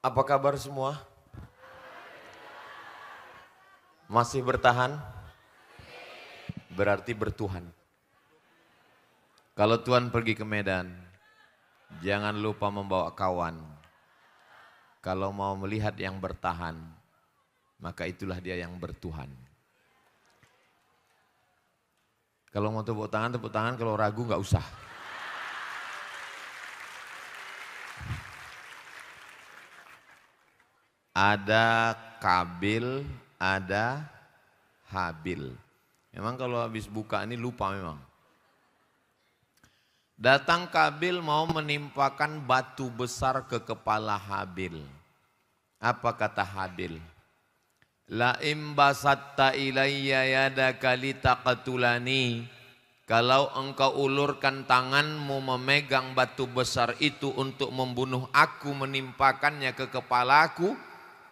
Apa kabar semua? Masih bertahan? Berarti bertuhan. Kalau Tuhan pergi ke Medan, jangan lupa membawa kawan. Kalau mau melihat yang bertahan, maka itulah dia yang bertuhan. Kalau mau tepuk tangan, kalau ragu nggak usah. Ada Kabil, ada Habil. Memang kalau habis buka ini lupa memang. Datang Kabil mau menimpakan batu besar ke kepala Habil. Apa kata Habil? La imbasatta ilayya yadaka litaqtulani. Kalau engkau ulurkan tanganmu memegang batu besar itu untuk membunuh aku, menimpakannya ke kepalaku,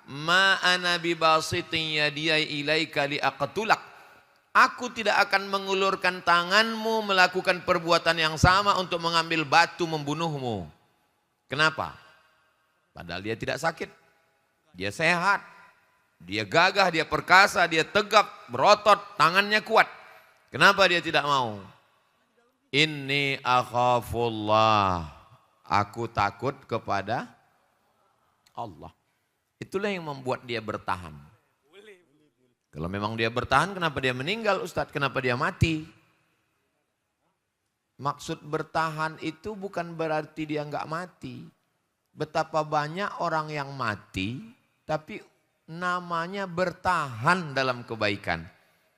ma ana bibasitin yadiyai ilaika liaqtulak. Aku tidak akan mengulurkan tanganmu melakukan perbuatan yang sama untuk mengambil batu membunuhmu. Kenapa? Padahal dia tidak sakit. Dia sehat. Dia gagah, dia perkasa, dia tegap, berotot, tangannya kuat. Kenapa dia tidak mau? Inni akhafullah. Aku takut kepada Allah. Itulah yang membuat dia bertahan. Kalau memang dia bertahan, kenapa dia meninggal Ustadz? Kenapa dia mati? Maksud bertahan itu bukan berarti dia enggak mati. Betapa banyak orang yang mati, tapi namanya bertahan dalam kebaikan.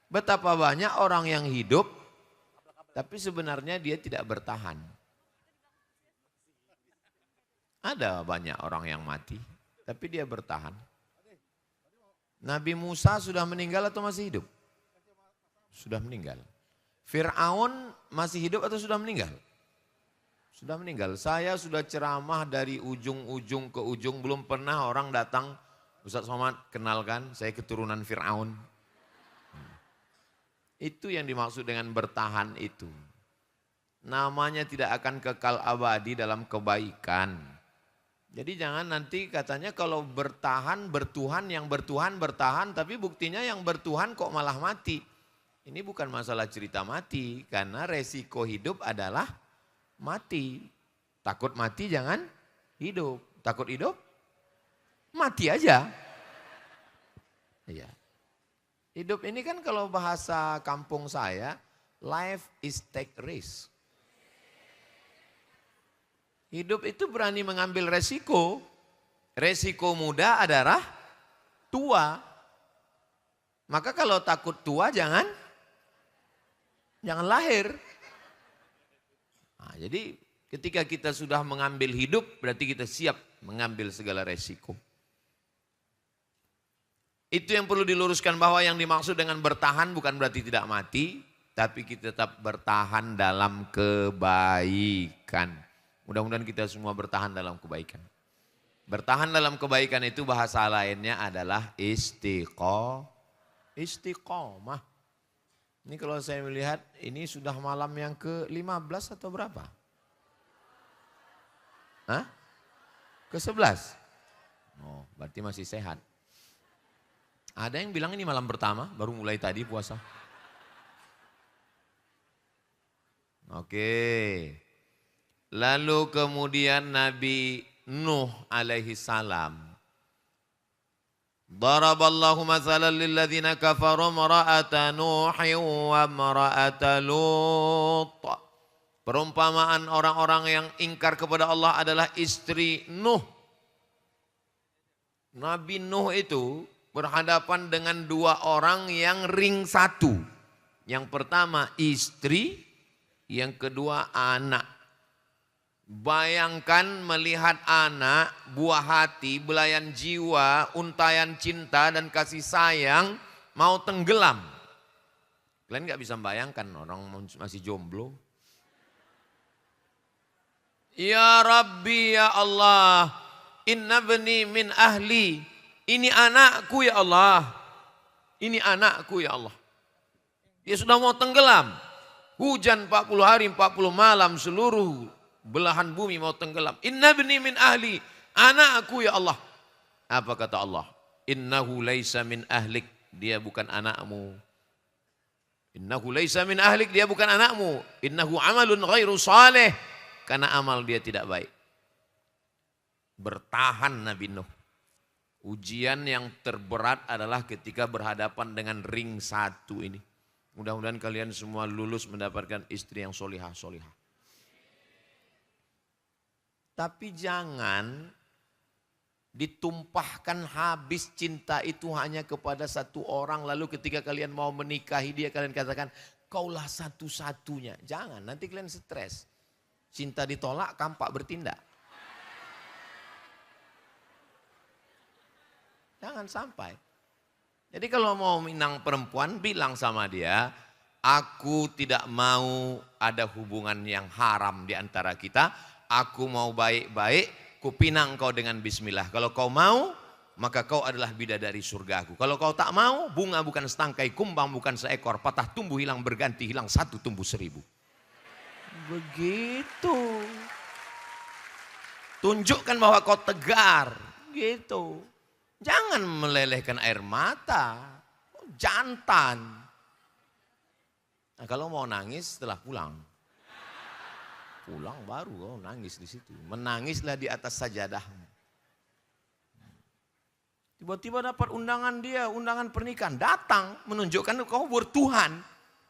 Betapa banyak orang yang hidup, tapi sebenarnya dia tidak bertahan. Ada banyak orang yang mati, tapi dia bertahan. Nabi Musa sudah meninggal atau masih hidup? Sudah meninggal. Fir'aun masih hidup atau sudah meninggal? Sudah meninggal. Saya sudah ceramah dari ujung-ujung ke ujung, belum pernah orang datang, Ustaz Somad kenalkan saya keturunan Fir'aun. Itu yang dimaksud dengan bertahan itu. Namanya tidak akan kekal abadi dalam kebaikan. Jadi jangan nanti katanya kalau bertahan, bertuhan, yang bertuhan bertahan, tapi buktinya yang bertuhan kok malah mati. Ini bukan masalah cerita mati, karena resiko hidup adalah mati. Takut mati jangan hidup, takut hidup mati aja. Iya. Hidup ini kan kalau bahasa kampung saya, life is take risk. Hidup itu berani mengambil resiko. Resiko muda adalah tua. Maka kalau takut tua jangan lahir. Nah, jadi ketika kita sudah mengambil hidup berarti kita siap mengambil segala resiko. Itu yang perlu diluruskan, bahwa yang dimaksud dengan bertahan bukan berarti tidak mati, tapi kita tetap bertahan dalam kebaikan. Mudah-mudahan kita semua bertahan dalam kebaikan. Bertahan dalam kebaikan itu bahasa lainnya adalah istiqomah. Ini kalau saya melihat ini sudah malam yang ke-15 atau berapa? Hah? Ke-11? Oh, berarti masih sehat. Ada yang bilang ini malam pertama, baru mulai tadi puasa. Oke. Lalu kemudian Nabi Nuh alaihi salam. Daraballahu mathalan lilladzina kafaru mara'ata Nuhin wa mara'ata Lut. Perumpamaan orang-orang yang ingkar kepada Allah adalah istri Nuh. Nabi Nuh itu berhadapan dengan dua orang yang ring satu. Yang pertama istri, yang kedua anak. Bayangkan melihat anak, buah hati, belayan jiwa, untayan cinta dan kasih sayang mau tenggelam. Kalian gak bisa membayangkan orang masih jomblo. Ya Rabbi ya Allah, inna bni min ahli. Ini anakku ya Allah. Ini anakku ya Allah. Dia sudah mau tenggelam. Hujan 40 hari 40 malam, seluruh belahan bumi mau tenggelam. Inna bni min ahli, anakku ya Allah. Apa kata Allah? Innahu laisa min ahlik, dia bukan anakmu. Innahu laisa min ahlik, dia bukan anakmu. Innahu amalun ghairu saleh, karena amal dia tidak baik. Bertahan Nabi Nuh. Ujian yang terberat adalah ketika berhadapan dengan ring 1 ini. Mudah-mudahan kalian semua lulus mendapatkan istri yang solihah-solihah. Tapi jangan ditumpahkan habis cinta itu hanya kepada satu orang. Lalu ketika kalian mau menikahi dia, kalian katakan, kaulah satu-satunya. Jangan, nanti kalian stres. Cinta ditolak, kampak bertindak. Jangan sampai. Jadi kalau mau minang perempuan, bilang sama dia, aku tidak mau ada hubungan yang haram di antara kita. Aku mau baik-baik, kupinang kau dengan bismillah. Kalau kau mau, maka kau adalah bidadari surgaku. Kalau kau tak mau, bunga bukan setangkai, kumbang bukan seekor, patah tumbuh hilang berganti, hilang satu tumbuh 1000. Begitu. Tunjukkan bahwa kau tegar. Gitu. Jangan melelehkan air mata. Jantan. Nah, kalau mau nangis setelah pulang. Pulang baru kau nangis di situ. Menangislah di atas sajadah. Tiba-tiba dapat undangan dia, undangan pernikahan. Datang menunjukkan kau bertuhan.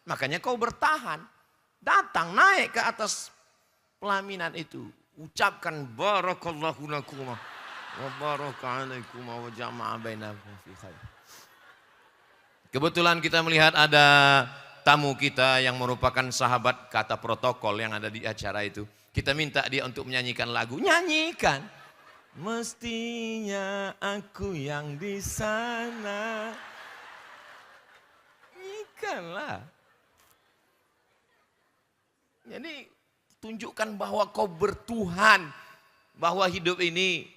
Makanya kau bertahan. Datang naik ke atas pelaminan itu. Ucapkan barakallahu lakum wa baraka alaikum wa jama'a bainakum fi khair. Kebetulan kita melihat ada tamu kita yang merupakan sahabat kata protokol yang ada di acara itu. Kita minta dia untuk menyanyikan lagu. Nyanyikan. Mestinya aku yang di sana. Nyanyikanlah. Jadi tunjukkan bahwa kau bertuhan. Bahwa hidup ini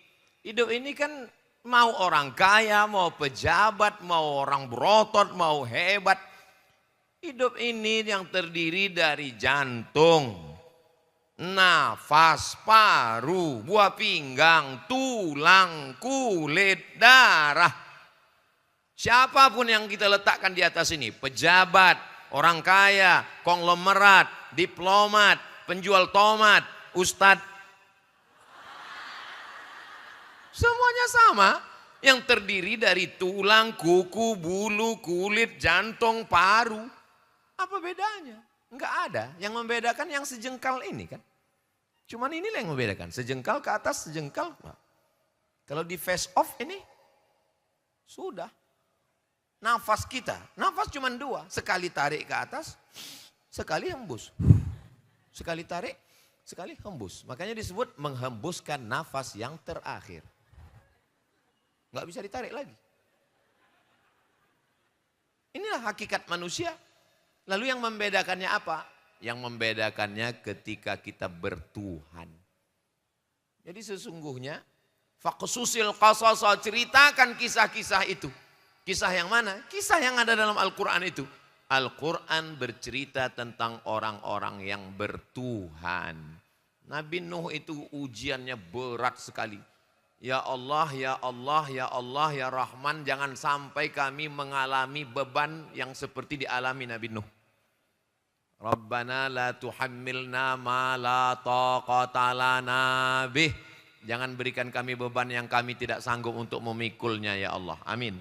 kan mau orang kaya, mau pejabat, mau orang berotot, mau hebat. Hidup ini yang terdiri dari jantung, nafas, paru, buah pinggang, tulang, kulit, darah. Siapapun yang kita letakkan di atas ini, pejabat, orang kaya, konglomerat, diplomat, penjual tomat, ustadz. Semuanya sama, yang terdiri dari tulang, kuku, bulu, kulit, jantung, paru. Apa bedanya? Enggak ada. Yang membedakan yang sejengkal ini kan. Cuman inilah yang membedakan. Sejengkal ke atas, sejengkal. Kalau di face off ini, sudah. Nafas kita, nafas cuma 2. Sekali tarik ke atas, sekali hembus. Sekali tarik, sekali hembus. Makanya disebut menghembuskan nafas yang terakhir. Nggak bisa ditarik lagi. Inilah hakikat manusia. Lalu yang membedakannya apa? Yang membedakannya ketika kita bertuhan. Jadi sesungguhnya, faqsusil qasasa, ceritakan kisah-kisah itu. Kisah yang mana? Kisah yang ada dalam Al-Quran itu. Al-Quran bercerita tentang orang-orang yang bertuhan. Nabi Nuh itu ujiannya berat sekali. Ya Allah, ya Allah, ya Allah, ya Rahman, jangan sampai kami mengalami beban yang seperti dialami Nabi Nuh. Rabbana la tuhammilna ma la taqata lana bih. Jangan berikan kami beban yang kami tidak sanggup untuk memikulnya ya Allah. Amin.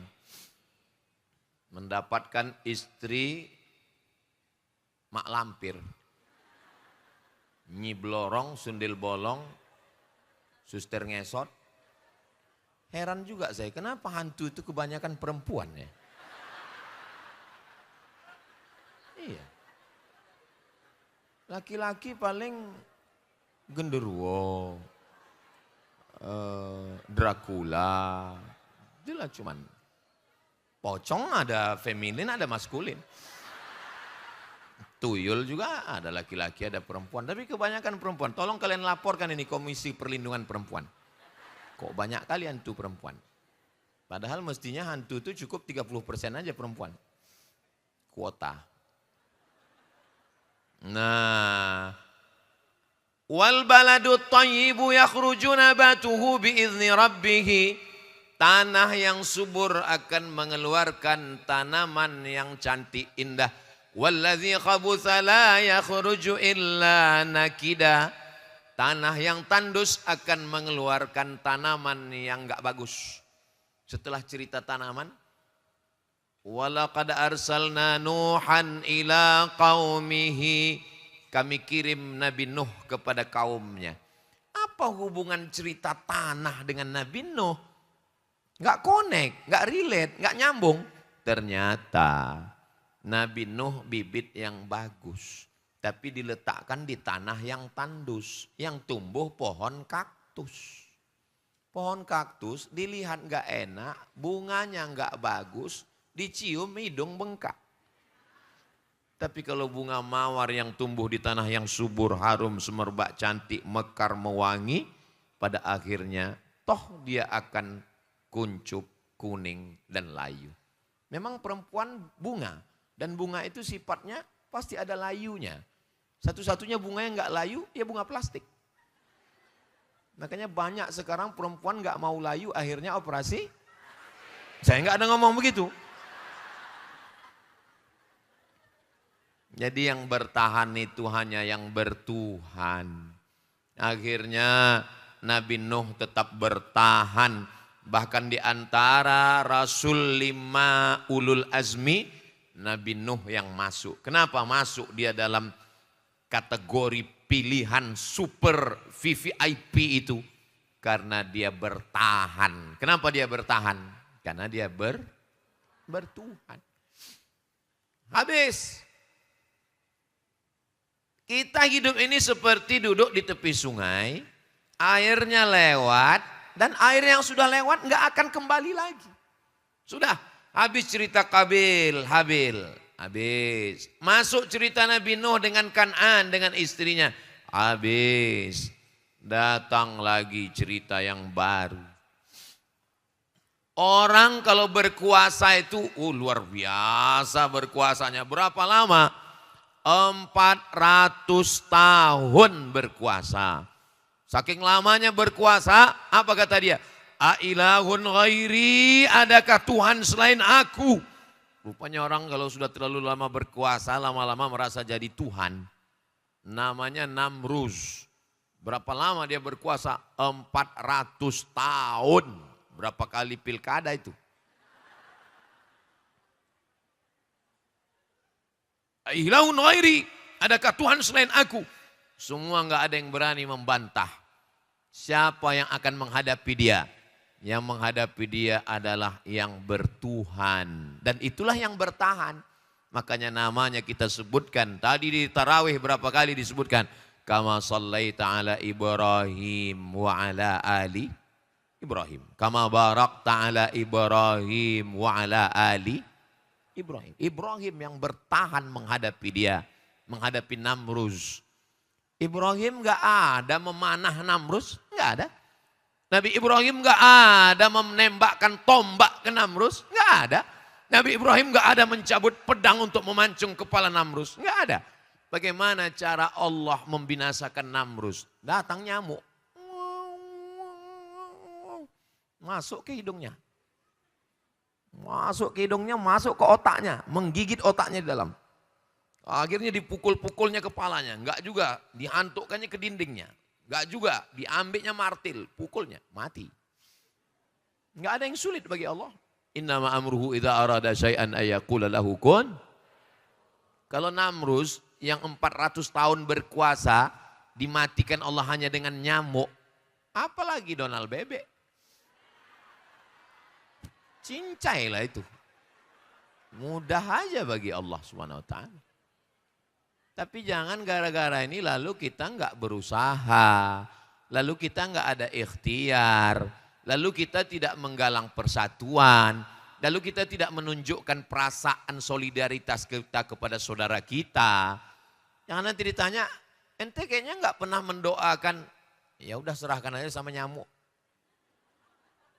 Mendapatkan istri mak lampir. Nyi blorong, sundil bolong, suster ngesot. Heran juga saya, kenapa hantu itu kebanyakan perempuan ya? Iya. Laki-laki paling genderuwo, Dracula, itulah cuman pocong, ada feminin, ada maskulin. Tuyul juga ada laki-laki, ada perempuan, tapi kebanyakan perempuan. Tolong kalian laporkan ini Komisi Perlindungan Perempuan. Kok banyak kali hantu perempuan? Padahal mestinya hantu itu cukup 30% aja perempuan. Kuota. Nah. Wal baladu thayyibu yakhruju nabatuhu biizni rabbih. tanah yang subur akan mengeluarkan tanaman yang cantik indah. Wallazi khabutha la yakhruju illa nakida. Tanah yang tandus akan mengeluarkan tanaman yang enggak bagus. Setelah cerita tanaman, walaqad arsalna Nuhan ila qaumihi. Kami kirim Nabi Nuh kepada kaumnya. Apa hubungan cerita tanah dengan Nabi Nuh? Enggak connect, enggak relate, enggak nyambung. Ternyata Nabi Nuh bibit yang bagus. Tapi diletakkan di tanah yang tandus. Yang tumbuh pohon kaktus. Pohon kaktus dilihat gak enak, bunganya gak bagus, dicium hidung bengkak. Tapi kalau bunga mawar yang tumbuh di tanah yang subur, harum, semerbak, cantik, mekar, mewangi, pada akhirnya toh dia akan kuncup, kuning, dan layu. Memang perempuan bunga, dan bunga itu sifatnya pasti ada layunya. Satu-satunya bunga yang gak layu, ya bunga plastik. Makanya banyak sekarang perempuan gak mau layu, akhirnya operasi. Saya gak ada ngomong begitu. Jadi yang bertahan itu hanya yang bertuhan. Akhirnya Nabi Nuh tetap bertahan. Bahkan di antara Rasul 5 ulul azmi, Nabi Nuh yang masuk. Kenapa masuk dia dalam kategori pilihan super VVIP itu? Karena dia bertahan. Kenapa dia bertahan? Karena dia bertuhan. Habis. Kita hidup ini seperti duduk di tepi sungai, airnya lewat, dan air yang sudah lewat nggak akan kembali lagi. Sudah, habis cerita Habil. Habis. Masuk cerita Nabi Nuh dengan Kan'an, dengan istrinya. Habis. Datang lagi cerita yang baru. Orang kalau berkuasa itu luar biasa berkuasanya. Berapa lama? 400 tahun berkuasa. Saking lamanya berkuasa, apa kata dia? Ailahun ghairi, adakah Tuhan selain aku? Rupanya orang kalau sudah terlalu lama berkuasa, lama-lama merasa jadi Tuhan. Namanya Namruz. Berapa lama dia berkuasa? 400 tahun. Berapa kali pilkada itu? Ilahun ghairi, adakah Tuhan selain aku? Semua enggak ada yang berani membantah. Siapa yang akan menghadapi dia? Yang menghadapi dia adalah yang bertuhan. Dan itulah yang bertahan. Makanya namanya kita sebutkan. Tadi di tarawih berapa kali disebutkan. Kama sallaita ala Ibrahim wa ala ali Ibrahim. Kama barakta ala Ibrahim wa ala ali Ibrahim. Ibrahim yang bertahan menghadapi dia. Menghadapi Namruz. Ibrahim gak ada memanah Namruz. Gak ada. Nabi Ibrahim gak ada menembakkan tombak ke Namruz. Gak ada. Nabi Ibrahim gak ada mencabut pedang untuk memancung kepala Namruz. Gak ada. Bagaimana cara Allah membinasakan Namruz? Datang nyamuk. Masuk ke hidungnya. Masuk ke hidungnya, masuk ke otaknya. Menggigit otaknya di dalam. Akhirnya dipukul-pukulnya kepalanya. Enggak juga, dihantukkannya ke dindingnya. Enggak juga, diambilnya martil, pukulnya, mati. Enggak ada yang sulit bagi Allah. Innama amruhu idza arada syai'an ayyaqula lahu kun. Kalau Namruz yang 400 tahun berkuasa dimatikan Allah hanya dengan nyamuk, apalagi Donald Bebek. Cincai lah itu. Mudah aja bagi Allah Subhanahu wa taala. Tapi jangan gara-gara ini lalu kita enggak berusaha, lalu kita enggak ada ikhtiar, lalu kita tidak menggalang persatuan, lalu kita tidak menunjukkan perasaan solidaritas kita kepada saudara kita. Jangan nanti ditanya, ente kayaknya enggak pernah mendoakan, ya udah serahkan aja sama nyamuk.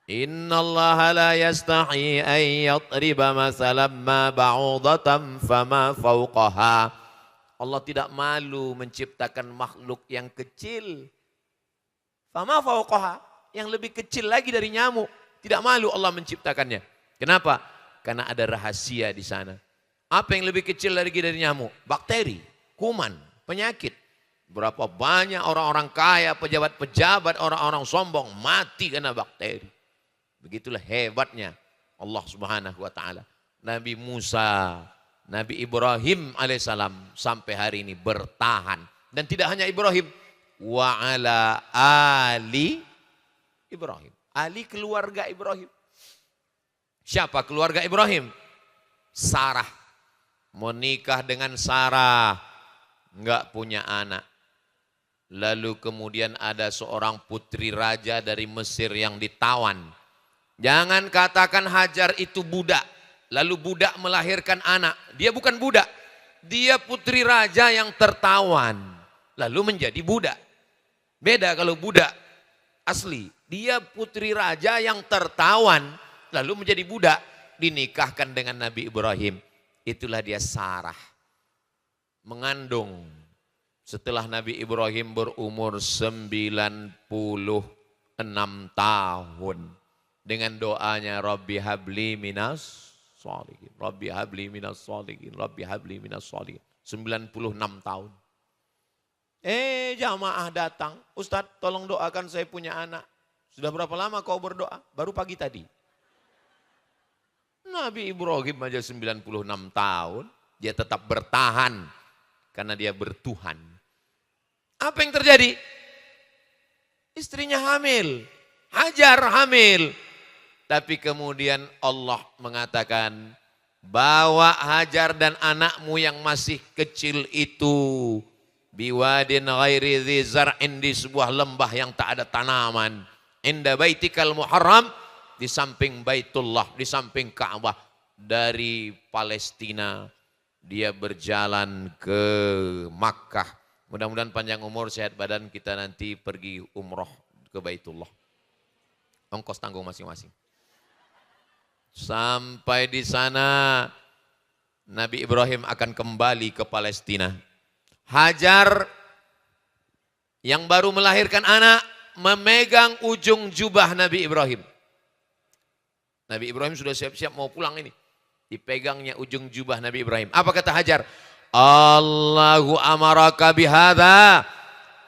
Innallaha la yastahi an yatriba masalan ma ba'udatan fama fawqaha. Allah tidak malu menciptakan makhluk yang kecil. Fama fawqaha, yang lebih kecil lagi dari nyamuk. Tidak malu Allah menciptakannya. Kenapa? Karena ada rahasia di sana. Apa yang lebih kecil dari nyamuk? Bakteri, kuman, penyakit. Berapa banyak orang-orang kaya, pejabat-pejabat, orang-orang sombong mati karena bakteri. Begitulah hebatnya Allah Subhanahu wa taala. Nabi Musa, Nabi Ibrahim alaihissalam sampai hari ini bertahan. Dan tidak hanya Ibrahim, wa ala ali Ibrahim. Ali keluarga Ibrahim. Siapa keluarga Ibrahim? Sarah. Menikah dengan Sarah, enggak punya anak. Lalu kemudian ada seorang putri raja dari Mesir yang ditawan. Jangan katakan Hajar itu budak. Lalu budak melahirkan anak. Dia bukan budak. Dia putri raja yang tertawan. Lalu menjadi budak. Beda kalau budak asli. Dia putri raja yang tertawan. Lalu menjadi budak. Dinikahkan dengan Nabi Ibrahim. Itulah dia Sarah. Mengandung. Setelah Nabi Ibrahim berumur 96 tahun. Dengan doanya Rabbi habli minas sholihin. Rabbi habli minas sholihin. Rabbi habli minas sholihin. 96 tahun. Jamaah datang. Ustadz tolong doakan saya punya anak. Sudah berapa lama kau berdoa? Baru pagi tadi. Nabi Ibrahim aja 96 tahun. Dia tetap bertahan. Karena dia bertuhan. Apa yang terjadi? Istrinya hamil. Hajar hamil. Tapi kemudian Allah mengatakan, bawa Hajar dan anakmu yang masih kecil itu biwadin ghairi dzi zar'in, di sebuah lembah yang tak ada tanaman, inda baitikal muharram, di samping Baitullah, di samping Ka'bah. Dari Palestina dia berjalan ke Makkah. Mudah-mudahan panjang umur, sehat badan, kita nanti pergi umroh ke Baitullah. Ongkos tanggung masing-masing. Sampai di sana Nabi Ibrahim akan kembali ke Palestina. Hajar yang baru melahirkan anak memegang ujung jubah Nabi Ibrahim. Nabi Ibrahim sudah siap-siap mau pulang ini. Dipegangnya ujung jubah Nabi Ibrahim. Apa kata Hajar? Allahu amaraka bihadza.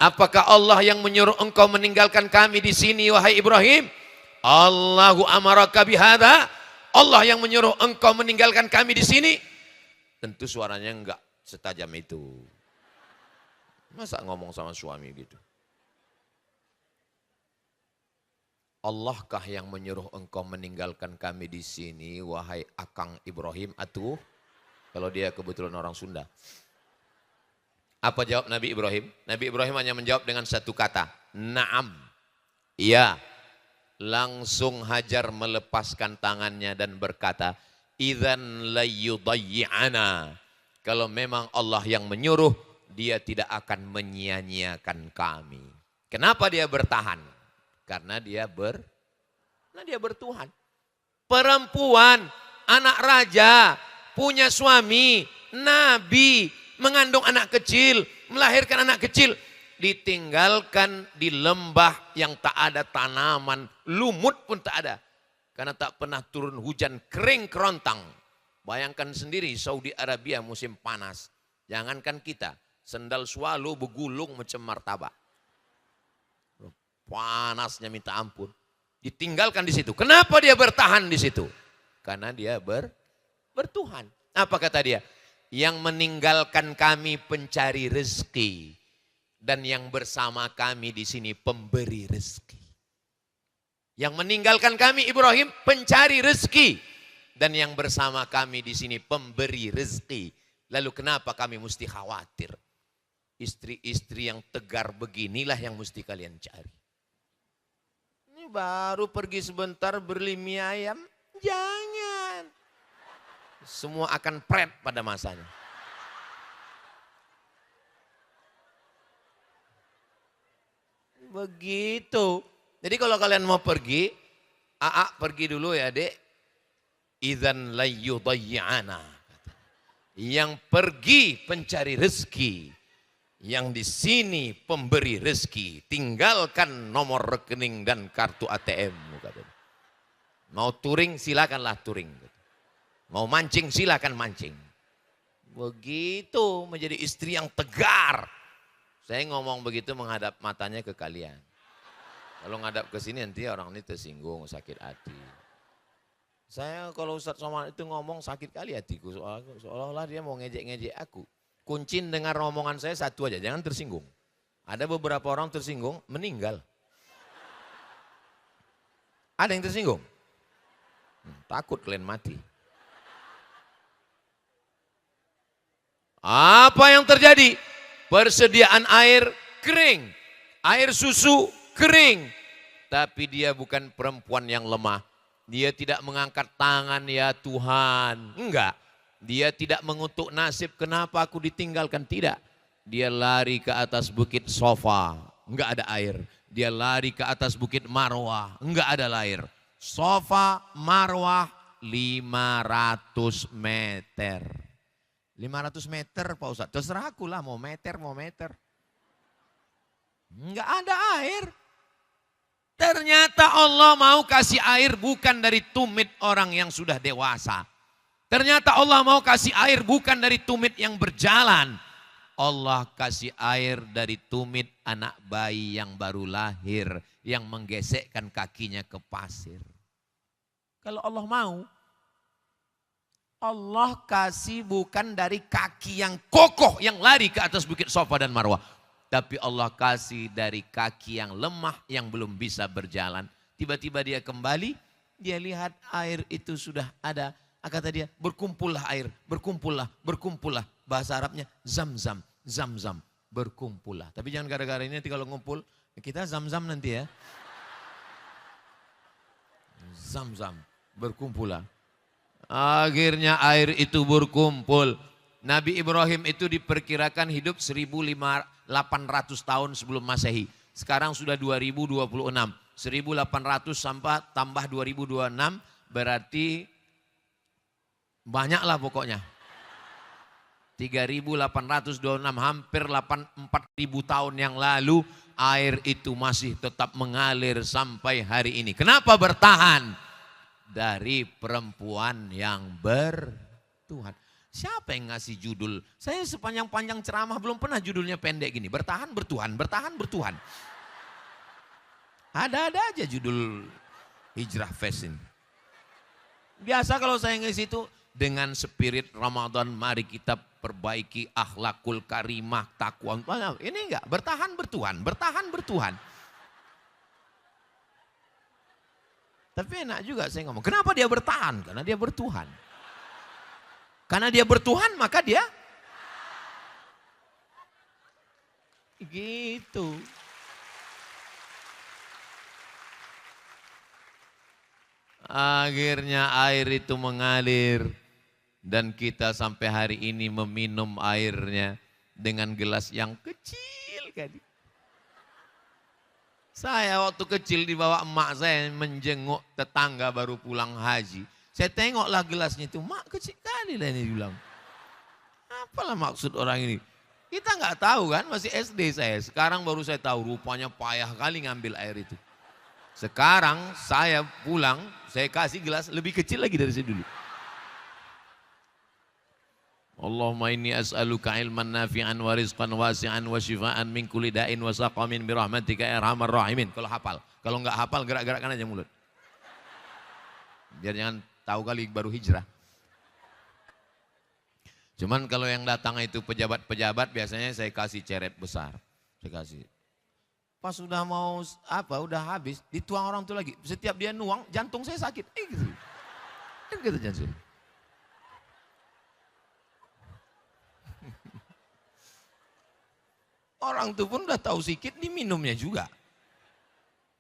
Apakah Allah yang menyuruh engkau meninggalkan kami di sini wahai Ibrahim? Allahu amaraka bihadza. Allah yang menyuruh engkau meninggalkan kami di sini? Tentu suaranya enggak setajam itu. Masa ngomong sama suami gitu? Allahkah yang menyuruh engkau meninggalkan kami di sini wahai Akang Ibrahim? Atuh, kalau dia kebetulan orang Sunda. Apa jawab Nabi Ibrahim? Nabi Ibrahim hanya menjawab dengan satu kata. Naam. Iya. Langsung Hajar melepaskan tangannya dan berkata, idzan layyudayyi'ana. Kalau memang Allah yang menyuruh, dia tidak akan menyia-nyiakan kami. Kenapa dia bertahan? Karena dia bertuhan. Perempuan, anak raja, punya suami, nabi, mengandung anak kecil, melahirkan anak kecil, ditinggalkan di lembah yang tak ada tanaman, lumut pun tak ada. Karena tak pernah turun hujan, kering kerontang. Bayangkan sendiri Saudi Arabia musim panas. Jangankan kita, sendal swallow begulung macam martabak. Panasnya minta ampun. Ditinggalkan di situ. Kenapa dia bertahan di situ? Karena dia bertuhan. Apa kata dia? Yang meninggalkan kami pencari rezeki. Dan yang bersama kami di sini pemberi rezeki. Yang meninggalkan kami Ibrahim pencari rezeki. Dan yang bersama kami di sini pemberi rezeki. Lalu kenapa kami mesti khawatir? Istri-istri yang tegar beginilah yang mesti kalian cari. Ini baru pergi sebentar beli mie ayam. Jangan. Semua akan pret pada masanya. Begitu. Jadi kalau kalian mau pergi, pergi dulu ya dek. Idzan layyudayyi'ana. Yang pergi pencari rezeki. Yang di sini pemberi rezeki. Tinggalkan nomor rekening dan kartu ATM. Mau touring silakanlah touring. Mau mancing silakan mancing. Begitu menjadi istri yang tegar. Saya ngomong begitu menghadap matanya ke kalian. Kalau ngadap ke sini nanti orang ini tersinggung, sakit hati. Saya kalau Ustadz Somad itu ngomong sakit kali hatiku, seolah-olah dia mau ngejek-ngejek aku. Kuncin dengar omongan saya satu aja, jangan tersinggung. Ada beberapa orang tersinggung, meninggal. Ada yang tersinggung? Takut kalian mati. Apa yang terjadi? Persediaan air kering, air susu kering. Tapi dia bukan perempuan yang lemah. Dia tidak mengangkat tangan, ya Tuhan. Enggak. Dia tidak mengutuk nasib, kenapa aku ditinggalkan? Tidak. Dia lari ke atas bukit Sofa, enggak ada air. Dia lari ke atas bukit Marwah, enggak ada air. Sofa, Marwah, 500 meter. 500 meter Pak Ustadz, terserah aku lah mau meter. Enggak ada air. Ternyata Allah mau kasih air bukan dari tumit orang yang sudah dewasa. Ternyata Allah mau kasih air bukan dari tumit yang berjalan. Allah kasih air dari tumit anak bayi yang baru lahir, yang menggesekkan kakinya ke pasir. Kalau Allah mau, Allah kasih bukan dari kaki yang kokoh yang lari ke atas bukit Sofa dan Marwah. Tapi Allah kasih dari kaki yang lemah yang belum bisa berjalan. Tiba-tiba dia kembali, dia lihat air itu sudah ada. Kata dia, berkumpullah air, berkumpullah. Bahasa Arabnya zam-zam, berkumpullah. Tapi jangan gara-gara ini nanti kalau ngumpul, kita zam-zam nanti ya. Zam-zam, berkumpullah. Akhirnya air itu berkumpul. Nabi Ibrahim itu diperkirakan hidup 1800 tahun sebelum Masehi. Sekarang sudah 2026. 1800 sampai tambah 2026 berarti banyaklah pokoknya. 3826 hampir 4.000 tahun yang lalu air itu masih tetap mengalir sampai hari ini. Kenapa bertahan? Dari perempuan yang bertuhan. Siapa yang ngasih judul? Saya sepanjang-panjang ceramah belum pernah judulnya pendek gini. Bertahan bertuhan, bertahan bertuhan. Ada-ada aja judul Hijrah Fest ini. Biasa kalau saya ngisi itu dengan spirit Ramadan, mari kita perbaiki akhlakul karimah, takwa. Ini enggak, bertahan bertuhan, bertahan bertuhan. Tapi enak juga saya ngomong, kenapa dia bertahan? Karena dia bertuhan. Karena dia bertuhan maka dia gitu. Akhirnya air itu mengalir dan kita sampai hari ini meminum airnya dengan gelas yang kecil kali. Saya waktu kecil dibawa emak saya menjenguk tetangga baru pulang haji. Saya tengoklah gelasnya itu, mak kecil kali lah ini bilang. Apalah maksud orang ini? Kita nggak tahu kan, masih SD saya. Sekarang baru saya tahu rupanya payah kali ngambil air itu. Sekarang saya pulang, saya kasih gelas lebih kecil lagi dari saya dulu. Allahumma inni as'aluka ilman nafi'an wa rizqan wasi'an wa shifaan min kulli da'in wa saqamin bi rahmatika ya arhamar rahimin. Kalau hafal, kalau enggak hafal gerak-gerakkan aja mulut. Biar jangan tahu kali baru hijrah. Cuman kalau yang datang itu pejabat-pejabat biasanya saya kasih ceret besar. Saya kasih. Pas sudah mau udah habis, dituang orang itu lagi. Setiap dia nuang, jantung saya sakit. Gitu. Kan gitu jantung. Orang itu pun udah tahu sikit, diminumnya juga.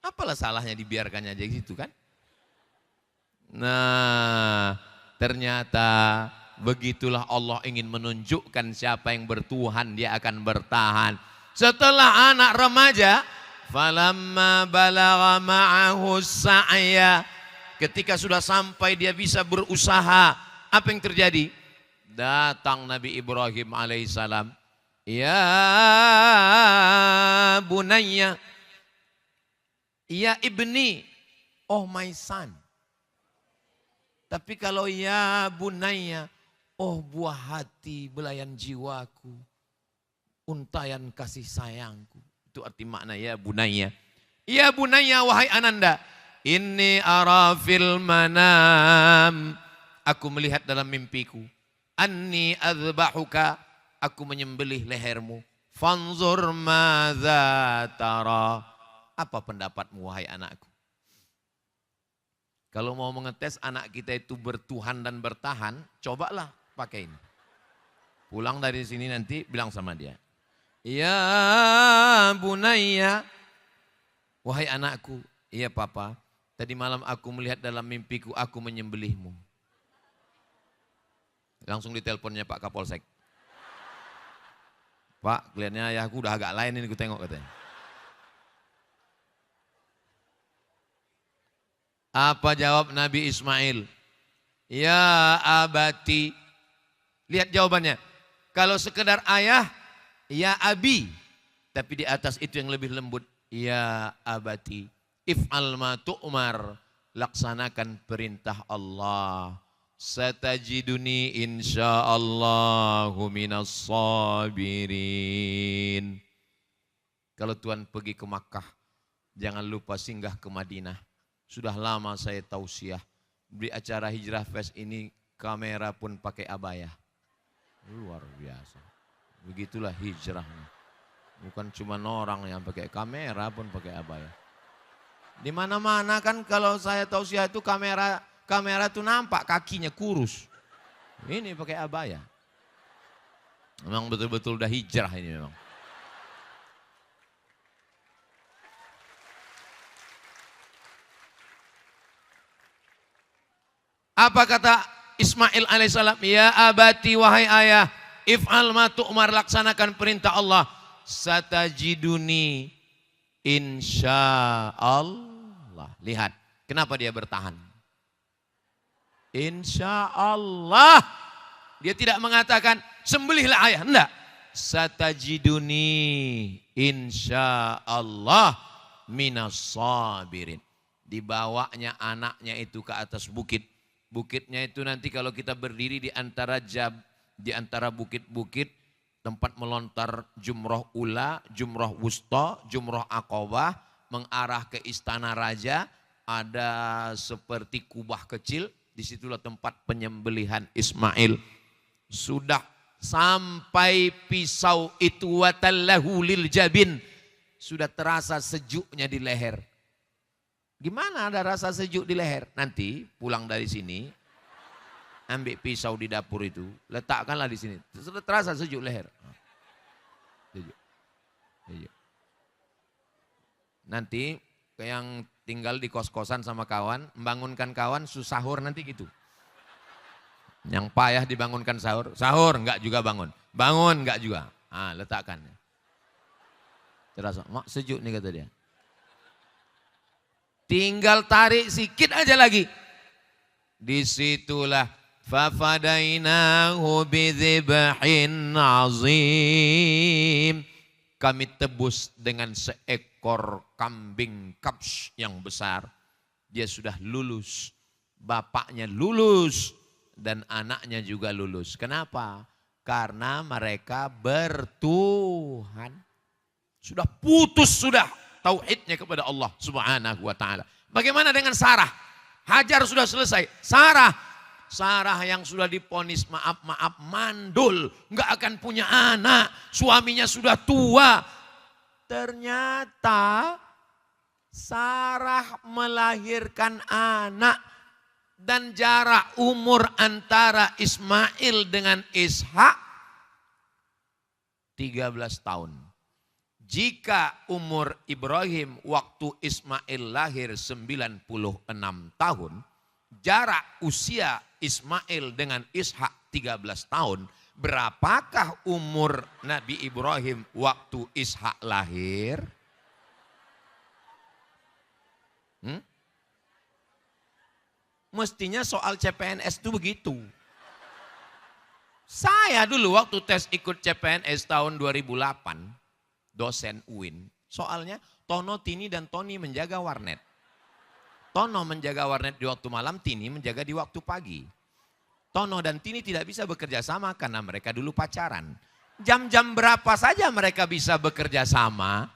Apalah salahnya dibiarkannya aja gitu kan? Nah, ternyata begitulah Allah ingin menunjukkan siapa yang bertuhan, dia akan bertahan. Setelah anak remaja, falamma balagha ma'ahu sa'ya, ketika sudah sampai dia bisa berusaha, apa yang terjadi? Datang Nabi Ibrahim alaihissalam. Ya bunayya, ya ibni, oh my son. Tapi kalau ya bunaya, oh buah hati belayan jiwaku, untayan kasih sayangku. Itu arti makna ya bunaya. Ya bunaya wahai ananda, inni ara fil manam. Aku melihat dalam mimpiku. Anni adzbahuka, aku menyembelih lehermu. Fanzur madza tara. Apa pendapatmu wahai anakku? Kalau mau mengetes anak kita itu bertuhan dan bertahan, cobalah pakai ini. Pulang dari sini nanti bilang sama dia. Ya bunayya, wahai anakku. Iya papa, tadi malam aku melihat dalam mimpiku aku menyembelihmu. Langsung diteleponnya Pak Kapolsek. Pak, kelihatannya ayahku udah agak lain ini ku tengok katanya. Apa jawab Nabi Ismail? Ya abati. Lihat jawabannya. Kalau sekedar ayah, ya abi. Tapi di atas itu yang lebih lembut. Ya abati. If'al ma tu'mar. Laksanakan perintah Allah. Satajiduni insyaallahu minas sabirin. Kalau Tuhan pergi ke Makkah, jangan lupa singgah ke Madinah. Sudah lama saya tausiah. Di acara Hijrah Fest ini kamera pun pakai abaya. Luar biasa. Begitulah hijrahnya. Bukan cuma orang yang pakai kamera pun pakai abaya. Di mana-mana kan kalau saya tausiah itu kamera tuh nampak kakinya kurus. Ini pakai abaya. Memang betul-betul udah hijrah ini memang. Apa kata Ismail alaihissalam? Ya abati wahai ayah, if'al ma tu'mar, laksanakan perintah Allah. Satajiduni insyaallah. Lihat, kenapa dia bertahan? Insya Allah. Dia tidak mengatakan sembelihlah ayah. Enggak. Satajiduni insya Allah minas sabirin. Dibawanya anaknya itu ke atas bukit. Bukitnya itu nanti kalau kita berdiri di antara bukit-bukit, tempat melontar jumroh ula, jumroh wusta, jumroh aqabah, mengarah ke istana raja, ada seperti kubah kecil. Disitulah tempat penyembelihan Ismail. Sudah sampai pisau itu watallahu lil jabin. Sudah terasa sejuknya di leher. Gimana ada rasa sejuk di leher? Nanti pulang dari sini, ambil pisau di dapur itu, letakkanlah di sini. Sudah terasa sejuk leher. Sejuk. Sejuk. Nanti yang tinggal di kos-kosan sama kawan, membangunkan kawan sahur nanti gitu. Yang payah dibangunkan sahur, sahur enggak juga bangun. Bangun enggak juga. Ah, letakkan. Terasa, mak sejuk nih kata dia. Tinggal tarik sikit aja lagi. Disitulah fafadainahu bidzibhin azim. Kami tebus dengan seekor kambing kabsh yang besar. Dia sudah lulus. Bapaknya lulus. Dan anaknya juga lulus. Kenapa? Karena mereka bertuhan. Sudah putus sudah tauhidnya kepada Allah subhanahu wa ta'ala. Bagaimana dengan Sarah? Hajar sudah selesai. Sarah yang sudah diponis maaf mandul, nggak akan punya anak, suaminya sudah tua. Ternyata Sarah melahirkan anak dan jarak umur antara Ismail dengan Ishak 13 tahun. Jika umur Ibrahim waktu Ismail lahir 96 tahun, jarak usia Ismail dengan Ishak 13 tahun, berapakah umur Nabi Ibrahim waktu Ishak lahir? Mestinya soal CPNS itu begitu. Saya dulu waktu tes ikut CPNS tahun 2008, dosen UIN, soalnya Tono, Tini, dan Tony menjaga warnet. Tono menjaga warnet di waktu malam, Tini menjaga di waktu pagi. Tono dan Tini tidak bisa bekerja sama karena mereka dulu pacaran. Jam-jam berapa saja mereka bisa bekerja sama.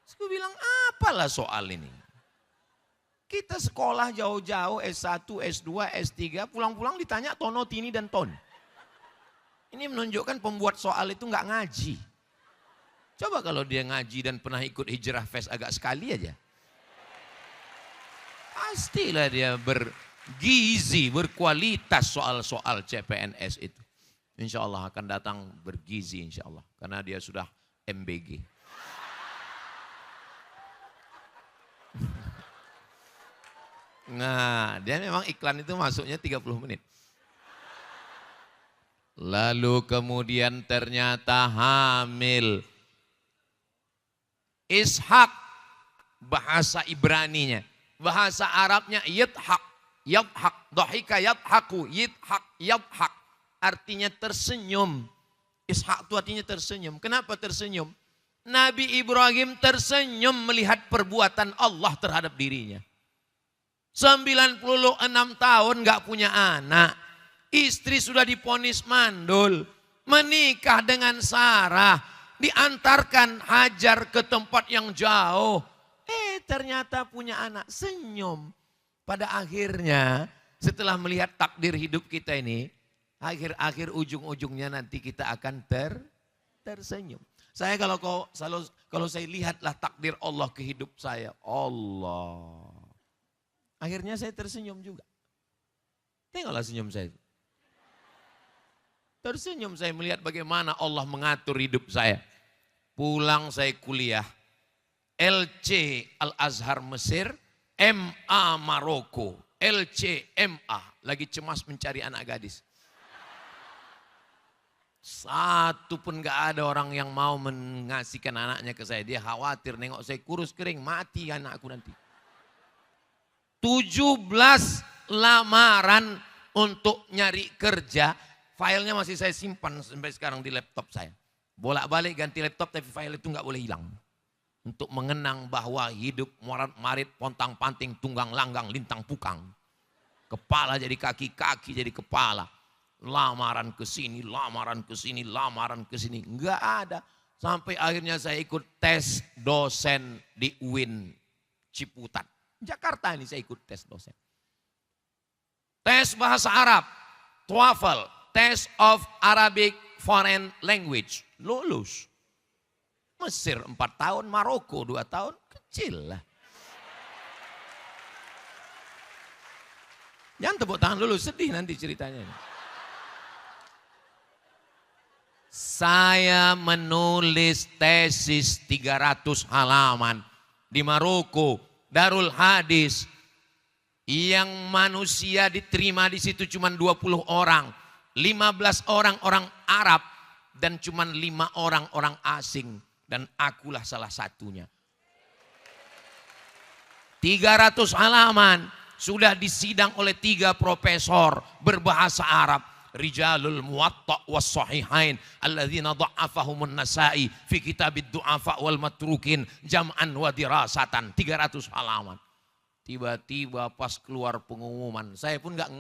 Terus gue bilang, apalah soal ini. Kita sekolah jauh-jauh, S1, S2, S3, pulang-pulang ditanya Tono, Tini, dan Ton. Ini menunjukkan pembuat soal itu nggak ngaji. Coba kalau dia ngaji dan pernah ikut hijrah fest agak sekali aja. Pastilah dia bergizi, berkualitas soal-soal CPNS itu. Insya Allah akan datang bergizi insya Allah. Karena dia sudah MBG. Nah, dia memang iklan itu masuknya 30 menit. Lalu kemudian ternyata hamil. Ishak, bahasa Ibraninya. Bahasa Arabnya yithak, yadhak, dohika yadhaku, yithak, yadhak. Artinya tersenyum. Ishak itu artinya tersenyum. Kenapa tersenyum? Nabi Ibrahim tersenyum melihat perbuatan Allah terhadap dirinya. 96 tahun gak punya anak. Istri sudah divonis mandul. Menikah dengan Sarah. Diantarkan Hajar ke tempat yang jauh. Ternyata punya anak. Senyum. Pada akhirnya setelah melihat takdir hidup kita ini. Akhir-akhir ujung-ujungnya nanti kita akan tersenyum. Saya kalau saya lihatlah takdir Allah ke hidup saya. Allah. Akhirnya saya tersenyum juga. Tengoklah senyum saya. Tersenyum saya melihat bagaimana Allah mengatur hidup saya. Pulang saya kuliah. LC Al-Azhar Mesir, MA Maroko. LC MA, lagi cemas mencari anak gadis. Satu pun gak ada orang yang mau mengasihkan anaknya ke saya. Dia khawatir nengok saya kurus kering, mati anakku nanti. 17 lamaran untuk nyari kerja. Filenya masih saya simpan sampai sekarang di laptop saya. Bolak-balik ganti laptop tapi file itu gak boleh hilang. Untuk mengenang bahwa hidup marit pontang panting tunggang langgang lintang pukang. Kepala jadi kaki, kaki jadi kepala. Lamaran ke sini, lamaran ke sini, lamaran ke sini. Enggak ada. Sampai akhirnya saya ikut tes dosen di UIN Ciputat. Jakarta ini saya ikut tes dosen. Tes bahasa Arab, TOEFL, Test of Arabic Foreign Language. Lulus. Mesir 4 tahun, Maroko 2 tahun, kecil lah. Jangan tepuk tangan dulu, sedih nanti ceritanya. Saya menulis tesis 300 halaman di Maroko, Darul Hadis. Yang manusia diterima di situ cuma 20 orang. 15 orang orang Arab dan cuma 5 orang orang asing. Dan akulah salah satunya. 300 halaman sudah disidang oleh 3 profesor berbahasa Arab. Rijalul Muwatta' was Sahihain alladzina dha'afahumun Nasa'i fi kitabid du'afa wal matrukin jam'an wa dirasatan. 300 halaman. Tiba-tiba pas keluar pengumuman, saya pun gak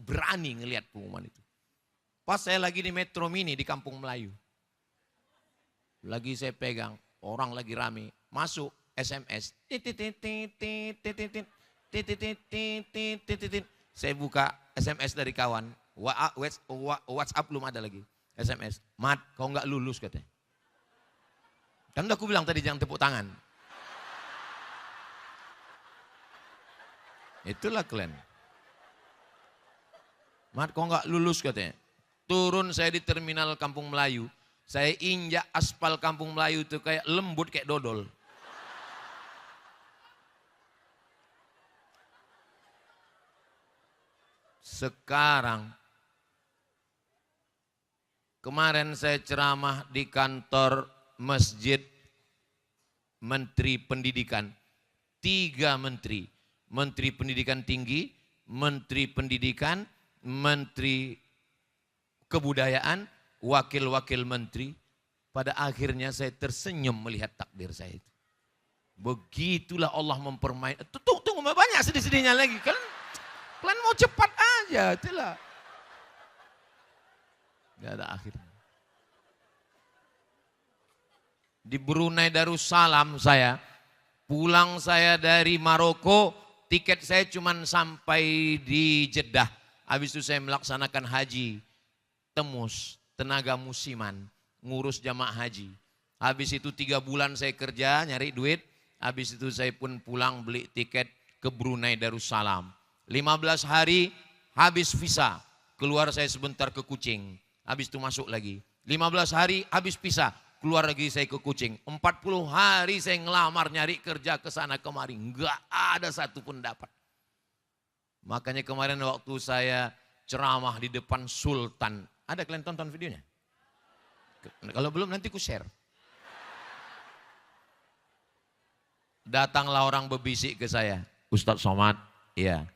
berani ngelihat pengumuman itu. Pas saya lagi di Metro Mini di Kampung Melayu. Lagi saya pegang, orang lagi rame, masuk SMS. Saya buka SMS dari kawan, WhatsApp belum ada lagi. SMS, Mat kau nggak lulus katanya. Kan udah aku bilang tadi jangan tepuk tangan. Itulah kalian. Mat kau nggak lulus katanya. Turun saya di terminal Kampung Melayu. Saya injak aspal Kampung Melayu itu kayak lembut kayak dodol. Sekarang, kemarin saya ceramah di kantor masjid Menteri Pendidikan. 3 menteri. Menteri Pendidikan Tinggi, Menteri Pendidikan, Menteri Kebudayaan, wakil-wakil menteri. Pada akhirnya saya tersenyum melihat takdir saya itu. Begitulah Allah mempermainkan. Tunggu banyak sedih-sedihnya lagi. Kalian mau cepat aja, itulah. Gak ada akhirnya. Di Brunei Darussalam pulang saya dari Maroko, tiket saya cuma sampai di Jeddah. Habis itu saya melaksanakan haji, Temus, tenaga musiman, ngurus jamaah haji. Habis itu 3 bulan saya kerja, nyari duit. Habis itu saya pun pulang beli tiket ke Brunei Darussalam. 15 hari habis visa, keluar saya sebentar ke Kucing. Habis itu masuk lagi. 15 hari habis visa, keluar lagi saya ke Kucing. 40 hari saya ngelamar nyari kerja ke sana kemari. Enggak ada satu pun dapat. Makanya kemarin waktu saya ceramah di depan Sultan. Ada kalian tonton videonya? Kalau belum nanti ku share. Datanglah orang berbisik ke saya. Ustadz Somad, ya,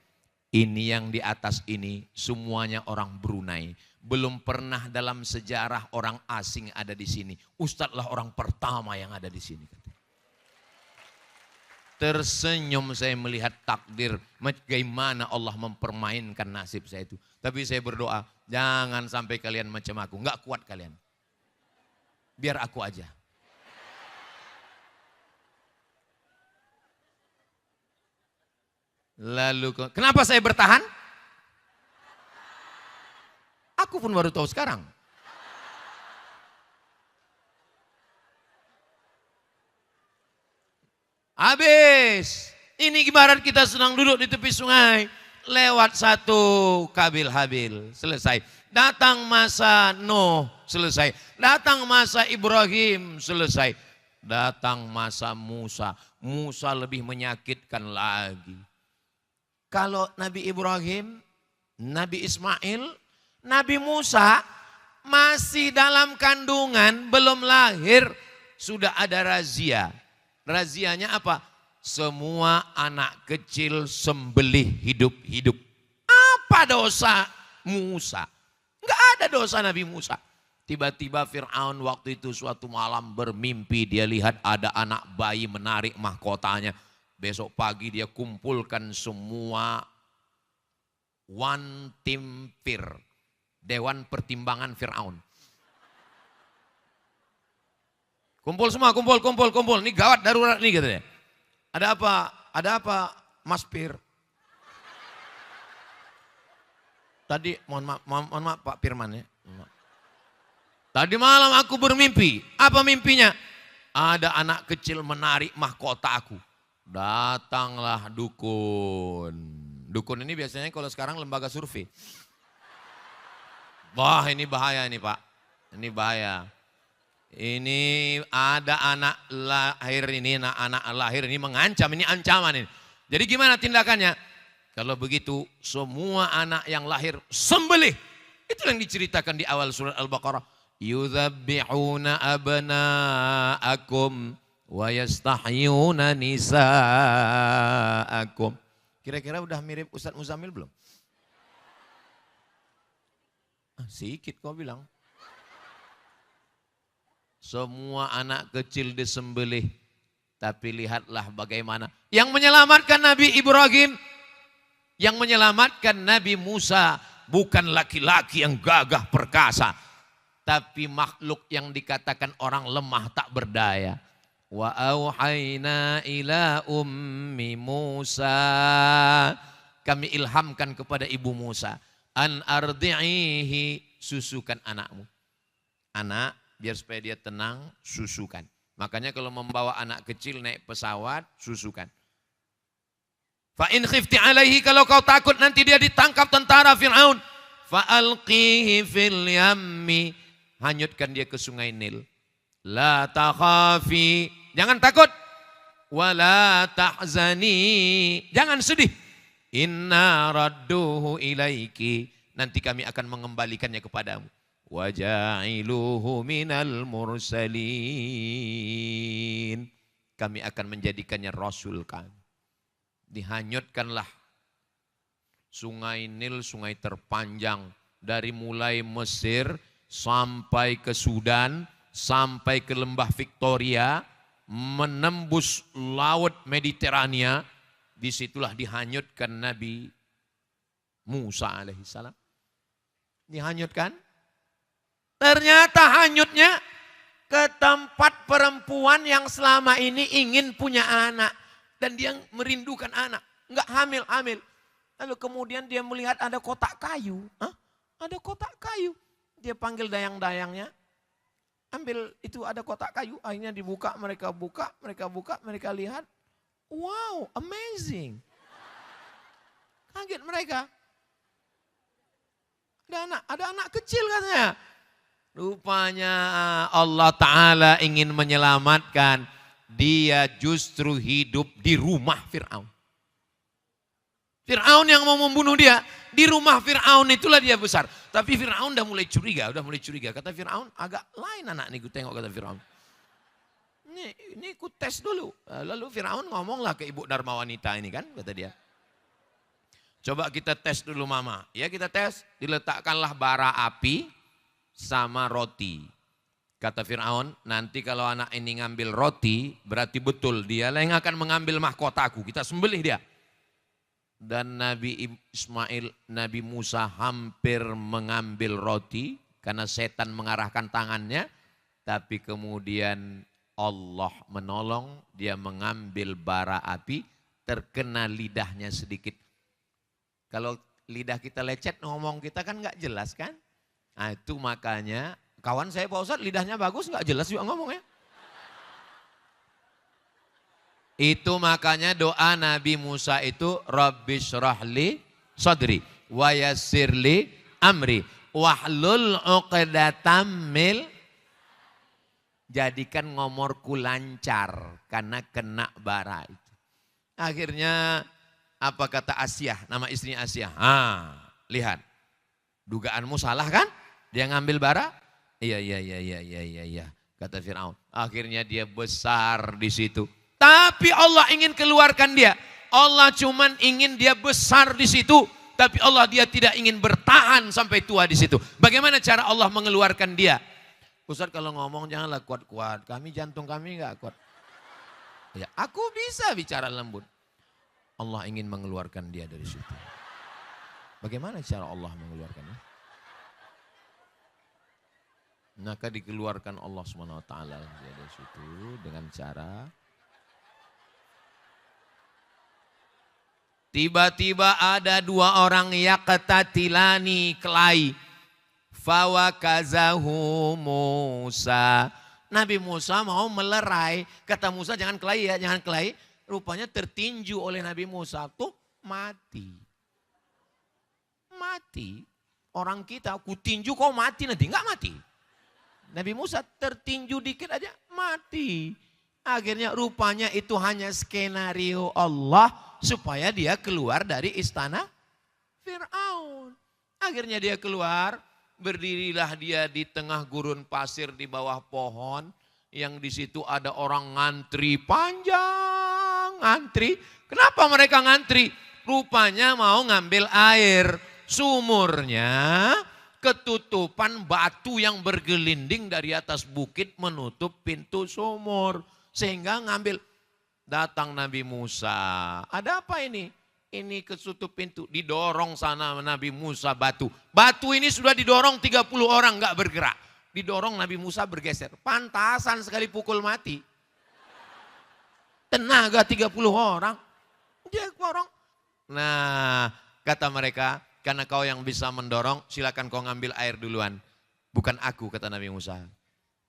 ini yang di atas ini semuanya orang Brunei. Belum pernah dalam sejarah orang asing ada di sini. Ustadzlah orang pertama yang ada di sini. Tersenyum saya melihat takdir. Bagaimana Allah mempermainkan nasib saya itu. Tapi saya berdoa, jangan sampai kalian macam aku. Enggak kuat kalian. Biar aku aja. Lalu, kenapa saya bertahan? Aku pun baru tahu sekarang. Habis. Ini ibarat kita sedang duduk di tepi sungai. Lewat satu Kabil Habil. Selesai. Datang masa Nuh. Selesai. Datang masa Ibrahim. Selesai. Datang masa Musa. Musa lebih menyakitkan lagi. Kalau Nabi Ibrahim, Nabi Ismail, Nabi Musa masih dalam kandungan, belum lahir, sudah ada razia. Razianya apa? Semua anak kecil sembelih hidup-hidup. Apa dosa Musa? Enggak ada dosa Nabi Musa. Tiba-tiba Fir'aun waktu itu suatu malam bermimpi, dia lihat ada anak bayi menarik mahkotanya. Besok pagi dia kumpulkan semua One Team Fir, Dewan Pertimbangan Fir'aun. Kumpul semua, kumpul. Ini gawat darurat nih katanya. Ada apa Mas Pir? Tadi mohon maaf Pak Firman ya. Tadi malam aku bermimpi. Apa mimpinya? Ada anak kecil menarik mahkota aku. Datanglah dukun. Dukun ini biasanya kalau sekarang lembaga survei. Wah ini bahaya ini Pak. Ini bahaya. Ini ada anak lahir ini mengancam, ini ancaman ini. Jadi gimana tindakannya? Kalau begitu semua anak yang lahir sembelih. Itu yang diceritakan di awal surat Al-Baqarah. Yudzabbihuna abna'akum wa yastahyuna nisa'akum. Kira-kira udah mirip Ustadz Muzamil belum? Sikit kau bilang. Semua anak kecil disembelih. Tapi lihatlah bagaimana. Yang menyelamatkan Nabi Ibrahim. Yang menyelamatkan Nabi Musa. Bukan laki-laki yang gagah perkasa. Tapi makhluk yang dikatakan orang lemah tak berdaya. Wa auhayna ila ummi Musa. Kami ilhamkan kepada ibu Musa. An ardi'ihi, susukan anakmu. Anak, biar supaya dia tenang, susukan. Makanya kalau membawa anak kecil naik pesawat, susukan. Fa in khifti alaihi, kalau kau takut nanti dia ditangkap tentara Fir'aun. Fa alqihi fil yammi, hanyutkan dia ke sungai Nil. La takhafi, jangan takut. Wala tahzani, jangan sedih. Inna radduhu ilaiki, nanti kami akan mengembalikannya kepadamu. Waja'iluhu minal mursalin, kami akan menjadikannya rasul kami. Dihanyutkanlah sungai Nil, sungai terpanjang dari mulai Mesir sampai ke Sudan, sampai ke lembah Victoria, menembus laut Mediterania, disitulah dihanyutkan Nabi Musa alaihissalam. Dihanyutkan. Ternyata hanyutnya ke tempat perempuan yang selama ini ingin punya anak. Dan dia merindukan anak. Enggak hamil. Lalu kemudian dia melihat ada kotak kayu. Hah? Ada kotak kayu. Dia panggil dayang-dayangnya. Ambil itu ada kotak kayu. Akhirnya dibuka, mereka buka, mereka lihat. Wow, amazing. Kaget mereka. Ada anak kecil katanya. Rupanya Allah Ta'ala ingin menyelamatkan. Dia justru hidup di rumah Fir'aun. Fir'aun yang mau membunuh dia. Di rumah Fir'aun itulah dia besar. Tapi Fir'aun udah mulai curiga. Kata Fir'aun agak lain anak nih gue tengok kata Fir'aun. Ini ku tes dulu. Lalu Fir'aun ngomonglah ke ibu Dharma wanita ini kan kata dia. Coba kita tes dulu mama. Ya kita tes. Diletakkanlah bara api sama roti. Kata Fir'aun, nanti kalau anak ini ngambil roti, berarti betul dia yang akan mengambil mahkotaku. Kita sembelih dia. Dan Nabi Ismail, Nabi Musa hampir mengambil roti karena setan mengarahkan tangannya. Tapi kemudian Allah menolong, dia mengambil bara api, terkena lidahnya sedikit. Kalau lidah kita lecet ngomong kita kan gak jelas kan. Nah itu makanya kawan saya Pak Ustadz lidahnya bagus gak jelas juga ngomongnya. Itu makanya doa Nabi Musa itu Rabbi syrahli sadri wa yassirli amri wahlul uqdatam mil. Jadikan ngomorku lancar karena kena bara itu. Akhirnya apa kata Asyah, nama istrinya Asyah. Lihat dugaanmu salah kan? Dia ngambil bara? Iya. Kata Fir'aun. Akhirnya dia besar di situ. Tapi Allah ingin keluarkan dia. Allah cuman ingin dia besar di situ. Tapi Allah dia tidak ingin bertahan sampai tua di situ. Bagaimana cara Allah mengeluarkan dia? Ustaz kalau ngomong janganlah kuat-kuat. Jantung kami enggak kuat. Ya, aku bisa bicara lembut. Allah ingin mengeluarkan dia dari situ. Bagaimana cara Allah mengeluarkannya? Maka dikeluarkan Allah SWT dari situ dengan cara tiba-tiba ada dua orang yaqtatilani kelahi. Fawakazahu Musa. Nabi Musa mau melerai. Kata Musa jangan kelahi ya, jangan kelahi. Rupanya tertinju oleh Nabi Musa. Tuh mati. Mati. Orang kita ku tinju kau mati nanti. Enggak mati. Nabi Musa tertinju dikit aja mati. Akhirnya rupanya itu hanya skenario Allah supaya dia keluar dari istana Fir'aun. Akhirnya dia keluar, berdirilah dia di tengah gurun pasir di bawah pohon. Yang di situ ada orang ngantri panjang, ngantri. Kenapa mereka ngantri? Rupanya mau ngambil air. Sumurnya ketutupan batu yang bergelinding dari atas bukit menutup pintu sumur. Sehingga ngambil, datang Nabi Musa. Ada apa ini? Ini ketutup pintu, didorong sana Nabi Musa batu. Batu ini sudah didorong 30 orang gak bergerak. Didorong Nabi Musa bergeser. Pantasan sekali pukul mati. Tenaga 30 orang. Dia orang. Nah kata mereka, karena kau yang bisa mendorong, silakan kau ngambil air duluan. Bukan aku, kata Nabi Musa.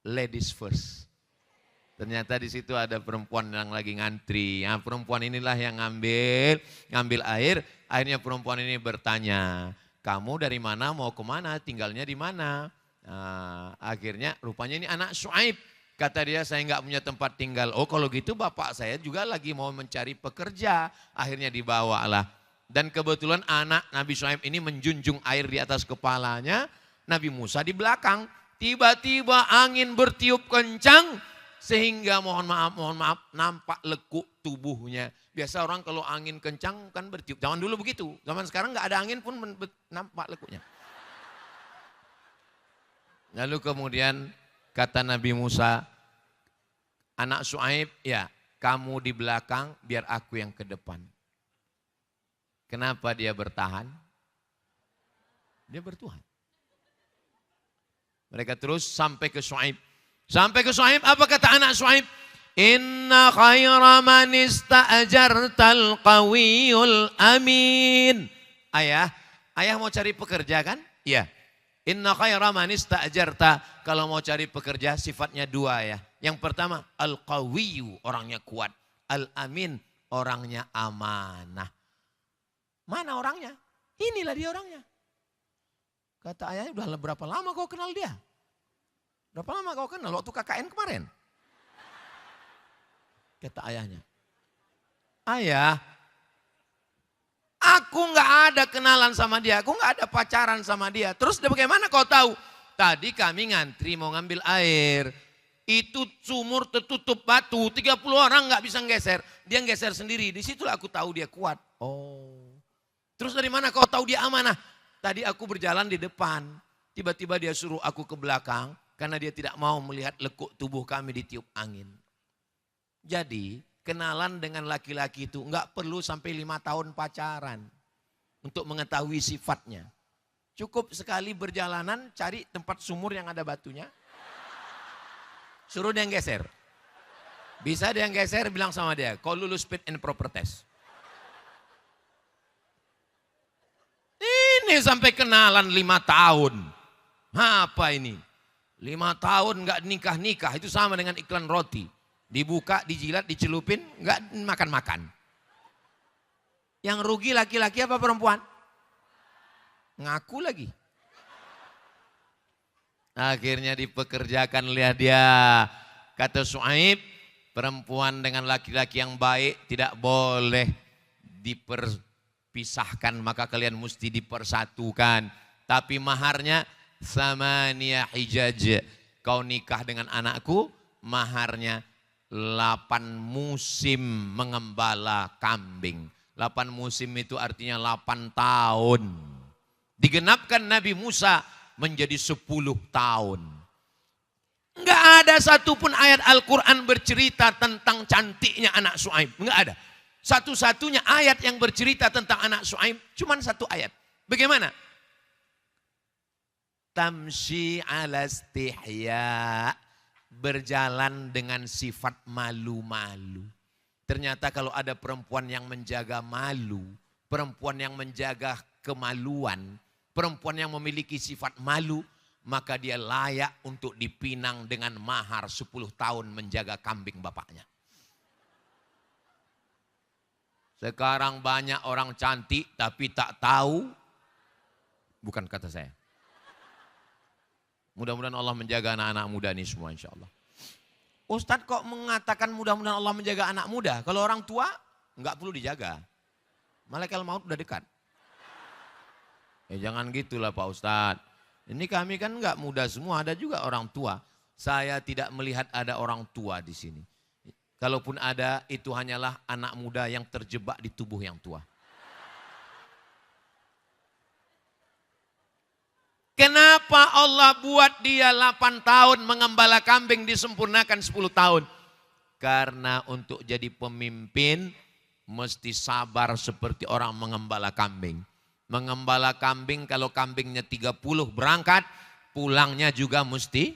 Ladies first. Ternyata di situ ada perempuan yang lagi ngantri. Nah, perempuan inilah yang ngambil air. Akhirnya perempuan ini bertanya, kamu dari mana, mau kemana, tinggalnya di mana? Nah, akhirnya rupanya ini anak Syuaib. Kata dia, saya nggak punya tempat tinggal. Oh kalau gitu bapak saya juga lagi mau mencari pekerja. Akhirnya dibawalah. Dan kebetulan anak Nabi Syuaib ini menjunjung air di atas kepalanya. Nabi Musa di belakang. Tiba-tiba angin bertiup kencang. Sehingga mohon maaf nampak lekuk tubuhnya. Biasa orang kalau angin kencang kan bertiup. Zaman dulu begitu. Zaman sekarang nggak ada angin pun nampak lekuknya. Lalu kemudian kata Nabi Musa, Anak Syuaib, ya kamu di belakang biar aku yang ke depan. Kenapa dia bertahan? Dia bertuhan. Mereka terus sampai ke Syuaib. Sampai ke Syuaib, apa kata anak Syuaib? Inna khaira man ista'jartal qawiyul amin. Ayah mau cari pekerja kan? Iya. Inna khaira man ista'jarta. Kalau mau cari pekerja sifatnya dua ya. Yang pertama al-qawiyu, orangnya kuat. Al-amin, orangnya amanah. Mana orangnya? Inilah dia orangnya. Kata ayahnya, udah berapa lama kau kenal dia? Berapa lama kau kenal? Waktu KKN kemarin. Kata ayahnya. Ayah, aku nggak ada kenalan sama dia. Aku nggak ada pacaran sama dia. Terus bagaimana kau tahu? Tadi kami ngantri mau ngambil air. Itu sumur tertutup batu. 30 orang nggak bisa nggeser. Dia nggeser sendiri. Disitulah aku tahu dia kuat. Oh. Terus dari mana kau tahu dia amanah? Tadi aku berjalan di depan. Tiba-tiba dia suruh aku ke belakang. Karena dia tidak mau melihat lekuk tubuh kami ditiup angin. Jadi kenalan dengan laki-laki itu nggak perlu sampai 5 tahun pacaran. Untuk mengetahui sifatnya. Cukup sekali berjalanan cari tempat sumur yang ada batunya. Suruh dia geser. Bisa dia geser bilang sama dia. Kau lulus fit and proper test. Ini sampai kenalan 5 tahun. Apa ini? 5 tahun nggak nikah-nikah, itu sama dengan iklan roti. Dibuka, dijilat, dicelupin, nggak makan-makan. Yang rugi laki-laki apa perempuan? Ngaku lagi. Akhirnya dipekerjakan, lihat dia. Kata Syuaib, perempuan dengan laki-laki yang baik tidak boleh diperpisahkan, maka kalian mesti dipersatukan. Tapi maharnya Samaniyah hijaj. Kau nikah dengan anakku, maharnya 8 musim mengembala kambing. 8 musim itu artinya 8 tahun. Digenapkan Nabi Musa menjadi 10 tahun. Enggak ada satupun ayat Al-Quran bercerita tentang cantiknya anak Syuaib. Enggak ada. Satu-satunya ayat yang bercerita tentang anak Syuaib cuma 1 ayat. Bagaimana? Tamshi ala istihya, berjalan dengan sifat malu-malu. Ternyata kalau ada perempuan yang menjaga malu, perempuan yang menjaga kemaluan, perempuan yang memiliki sifat malu, maka dia layak untuk dipinang dengan mahar 10 tahun menjaga kambing bapaknya. Sekarang banyak orang cantik tapi tak tahu, bukan kata saya. Mudah-mudahan Allah menjaga anak-anak muda ini semua insya Allah. Ustadz kok mengatakan mudah-mudahan Allah menjaga anak muda? Kalau orang tua nggak perlu dijaga. Malaikat maut udah dekat. Jangan gitulah Pak Ustadz. Ini kami kan nggak muda semua, ada juga orang tua. Saya tidak melihat ada orang tua di sini. Kalaupun ada, itu hanyalah anak muda yang terjebak di tubuh yang tua. Kenapa Allah buat dia 8 tahun mengembala kambing disempurnakan 10 tahun? Karena untuk jadi pemimpin mesti sabar seperti orang mengembala kambing. Mengembala kambing kalau kambingnya 30 berangkat, pulangnya juga mesti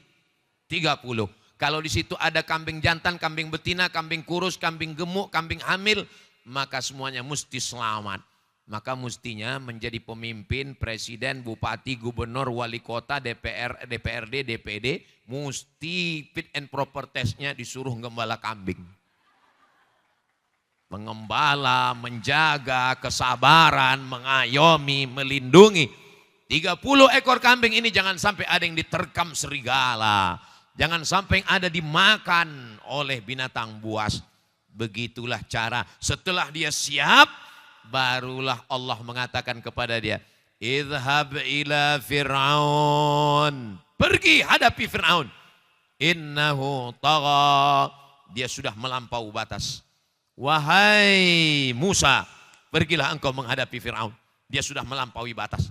30. Kalau di situ ada kambing jantan, kambing betina, kambing kurus, kambing gemuk, kambing hamil, maka semuanya mesti selamat. Maka mestinya menjadi pemimpin, presiden, bupati, gubernur, wali kota, DPR, DPRD, DPD, mesti fit and proper testnya disuruh gembala kambing. Mengembala, menjaga, kesabaran, mengayomi, melindungi. 30 ekor kambing ini jangan sampai ada yang diterkam serigala. Jangan sampai ada dimakan oleh binatang buas. Begitulah cara setelah dia siap, barulah Allah mengatakan kepada dia, idhab ila Fir'aun. Pergi hadapi Fir'aun. Innahu tagha. Dia sudah melampaui batas. Wahai Musa, pergilah engkau menghadapi Fir'aun. Dia sudah melampaui batas.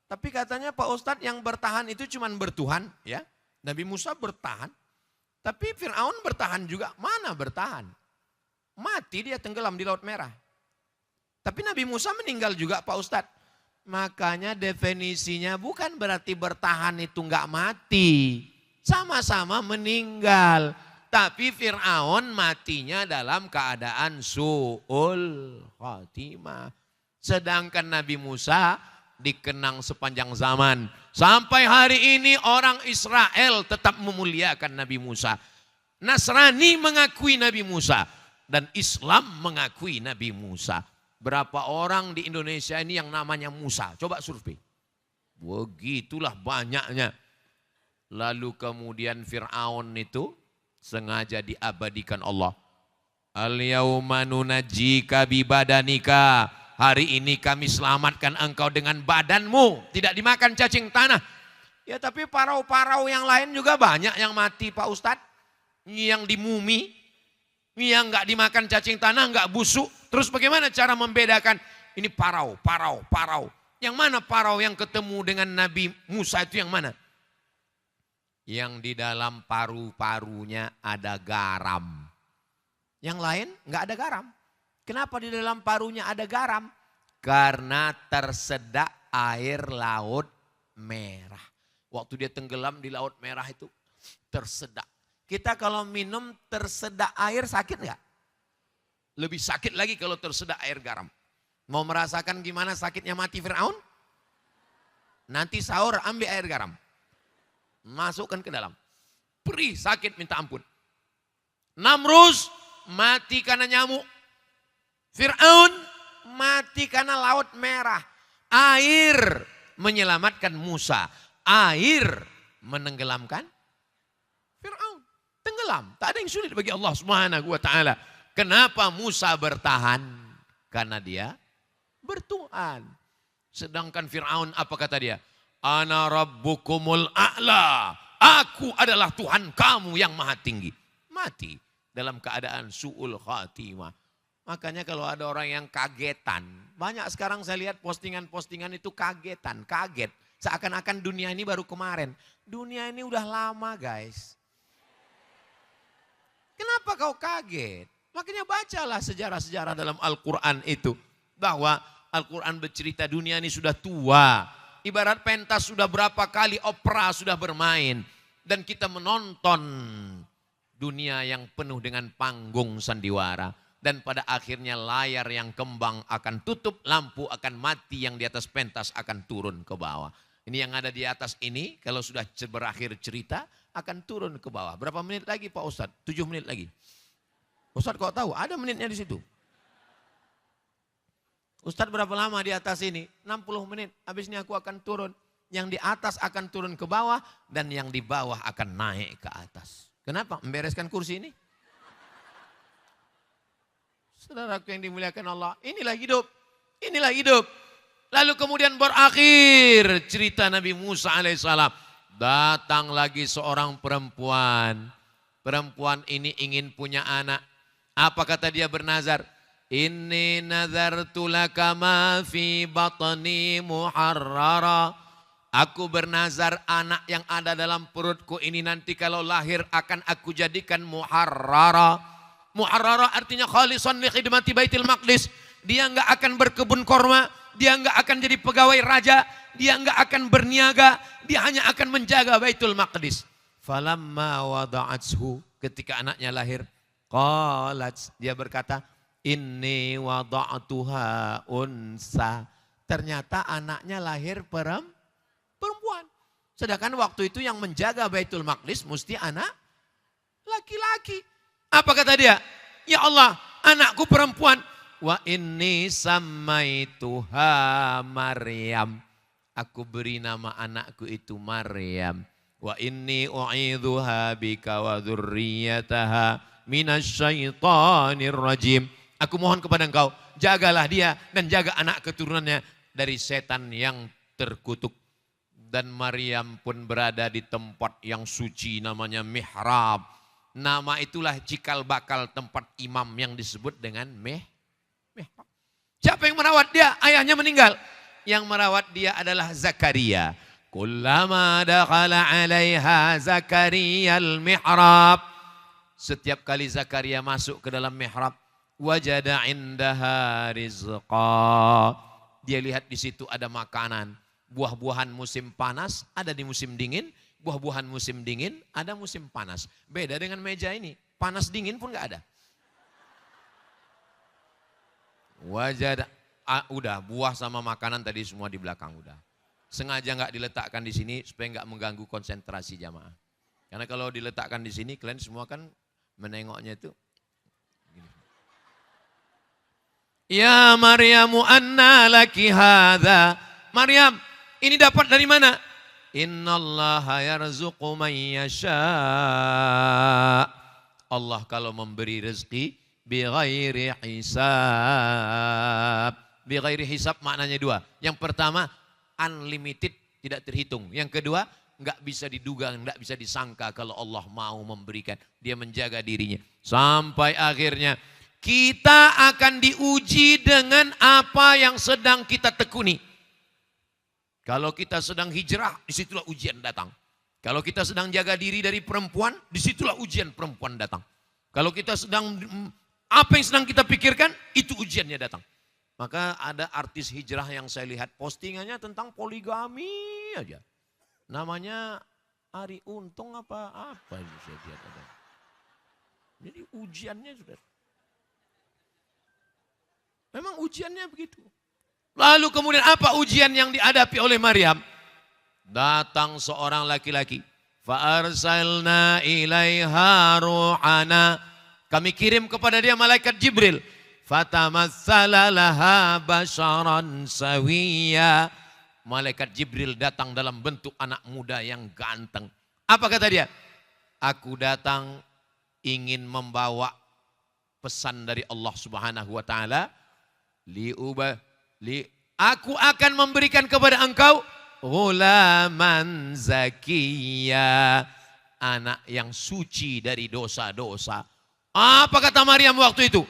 Tapi katanya Pak Ustadz yang bertahan itu cuma bertuhan. Ya, Nabi Musa bertahan. Tapi Fir'aun bertahan juga. Mana bertahan? Mati dia tenggelam di Laut Merah. Tapi Nabi Musa meninggal juga Pak Ustadz. Makanya definisinya bukan berarti bertahan itu enggak mati. Sama-sama meninggal. Tapi Fir'aun matinya dalam keadaan su'ul khatimah. Sedangkan Nabi Musa dikenang sepanjang zaman. Sampai hari ini orang Israel tetap memuliakan Nabi Musa. Nasrani mengakui Nabi Musa. Dan Islam mengakui Nabi Musa. Berapa orang di Indonesia ini yang namanya Musa? Coba survei. Begitulah banyaknya. Lalu kemudian Fir'aun itu sengaja diabadikan Allah. Al-yawma nunajjika bibadanika. Hari ini kami selamatkan engkau dengan badanmu. Tidak dimakan cacing tanah. Ya tapi parau-parau yang lain juga banyak yang mati Pak Ustadz. Yang dimumi. Yang enggak dimakan cacing tanah, enggak busuk. Terus bagaimana cara membedakan? Ini parau. Yang mana parau yang ketemu dengan Nabi Musa itu yang mana? Yang di dalam paru-parunya ada garam. Yang lain enggak ada garam. Kenapa di dalam parunya ada garam? Karena tersedak air Laut Merah. Waktu dia tenggelam di Laut Merah itu tersedak. Kita kalau minum tersedak air sakit enggak? Lebih sakit lagi kalau tersedak air garam. Mau merasakan gimana sakitnya mati Fir'aun? Nanti sahur ambil air garam. Masukkan ke dalam. Perih sakit minta ampun. Namrus mati karena nyamuk. Fir'aun mati karena Laut Merah. Air menyelamatkan Musa. Air menenggelamkan Fir'aun. Tenggelam. Tak ada yang sulit bagi Allah Subhanahu wa ta'ala. Kenapa Musa bertahan? Karena dia bertuhan. Sedangkan Fir'aun apa kata dia? Ana rabbukumul a'la. Aku adalah Tuhan kamu yang maha tinggi. Mati dalam keadaan su'ul khatimah. Makanya kalau ada orang yang kagetan. Banyak sekarang saya lihat postingan-postingan itu kagetan. Kaget. Seakan-akan dunia ini baru kemarin. Dunia ini udah lama guys. Kenapa kau kaget? Makanya bacalah sejarah-sejarah dalam Al-Quran itu. Bahwa Al-Quran bercerita dunia ini sudah tua. Ibarat pentas sudah berapa kali opera sudah bermain. Dan kita menonton dunia yang penuh dengan panggung sandiwara. Dan pada akhirnya layar yang kembang akan tutup, lampu akan mati, yang di atas pentas akan turun ke bawah. Ini yang ada di atas ini, kalau sudah berakhir cerita, akan turun ke bawah. Berapa menit lagi Pak Ustadz? 7 menit lagi. Ustadz kok tahu? Ada menitnya di situ. Ustadz berapa lama di atas ini? 60 menit. Habis ini aku akan turun. Yang di atas akan turun ke bawah, dan yang di bawah akan naik ke atas. Kenapa? Membereskan kursi ini. Saudaraku yang dimuliakan Allah, inilah hidup. Inilah hidup. Lalu kemudian berakhir cerita Nabi Musa alaihissalam. Datang lagi seorang perempuan. Perempuan ini ingin punya anak. Apa kata dia bernazar? Inni nazartu laka ma fi batni muharrara. Aku bernazar anak yang ada dalam perutku ini nanti kalau lahir akan aku jadikan muharrara. Muharrara artinya khalisan li khidmati Baitul Maqdis. Dia enggak akan berkebun korma, dia enggak akan jadi pegawai raja, dia enggak akan berniaga, dia hanya akan menjaga Baitul Maqdis. Falamma wada'athu, ketika anaknya lahir, qalat, dia berkata, inni wada'tuha unsa. Ternyata anaknya lahir perempuan. Sedangkan waktu itu yang menjaga Baitul Maqdis mesti anak laki-laki. Apa kata dia? Ya Allah, anakku perempuan. Wa inni samaituha Maryam. Aku beri nama anakku itu Maryam. Wa inni u'idzuha bika wa dzurriyyataha minasyaitonir rajim. Aku mohon kepada engkau, jagalah dia dan jaga anak keturunannya dari setan yang terkutuk. Dan Maryam pun berada di tempat yang suci namanya mihrab. Nama itulah cikal bakal tempat imam yang disebut dengan mihrab. Siapa yang merawat dia? Ayahnya meninggal. Yang merawat dia adalah Zakaria. Kullama dakhala 'alaiha Zakaria al-mihrab. setiap kali Zakaria masuk ke dalam mihrab, wajada indaha rizqa. Dia lihat di situ ada makanan. Buah-buahan musim panas ada di musim dingin, buah-buahan musim dingin ada musim panas. Beda dengan meja ini, panas dingin pun enggak ada. Wajada, udah buah sama makanan tadi semua di belakang udah. Sengaja enggak diletakkan di sini supaya enggak mengganggu konsentrasi jamaah. Karena kalau diletakkan di sini kalian semua kan menengoknya itu. Ya Maryamu anna laki hadza. Maryam, ini dapat dari mana? Innallaha yarzuqu man yasha. Allah kalau memberi rezeki bighairi hisab. Bighairi hisab maknanya dua. Yang pertama unlimited, tidak terhitung. Yang kedua enggak bisa diduga, enggak bisa disangka kalau Allah mau memberikan. Dia menjaga dirinya. Sampai akhirnya kita akan diuji dengan apa yang sedang kita tekuni. Kalau kita sedang hijrah, disitulah ujian datang. Kalau kita sedang jaga diri dari perempuan, disitulah ujian perempuan datang. Kalau kita sedang, apa yang sedang kita pikirkan, itu ujiannya datang. Maka ada artis hijrah yang saya lihat postingannya tentang poligami aja. Namanya Ari Untung apa itu saya lihat ada. Jadi ujiannya sudah. Memang ujiannya begitu. Lalu kemudian apa ujian yang dihadapi oleh Maryam? Datang seorang laki-laki. Fa'arsalna ilaiha ru'ana. Kami kirim kepada dia malaikat Jibril. Fatamassala laha basharan sawiyya. Malaikat Jibril datang dalam bentuk anak muda yang ganteng. Apa kata dia? Aku datang ingin membawa pesan dari Allah Subhanahu wa taala. Aku akan memberikan kepada engkau ghulaman zakiyya, anak yang suci dari dosa-dosa. Apa kata Maryam waktu itu?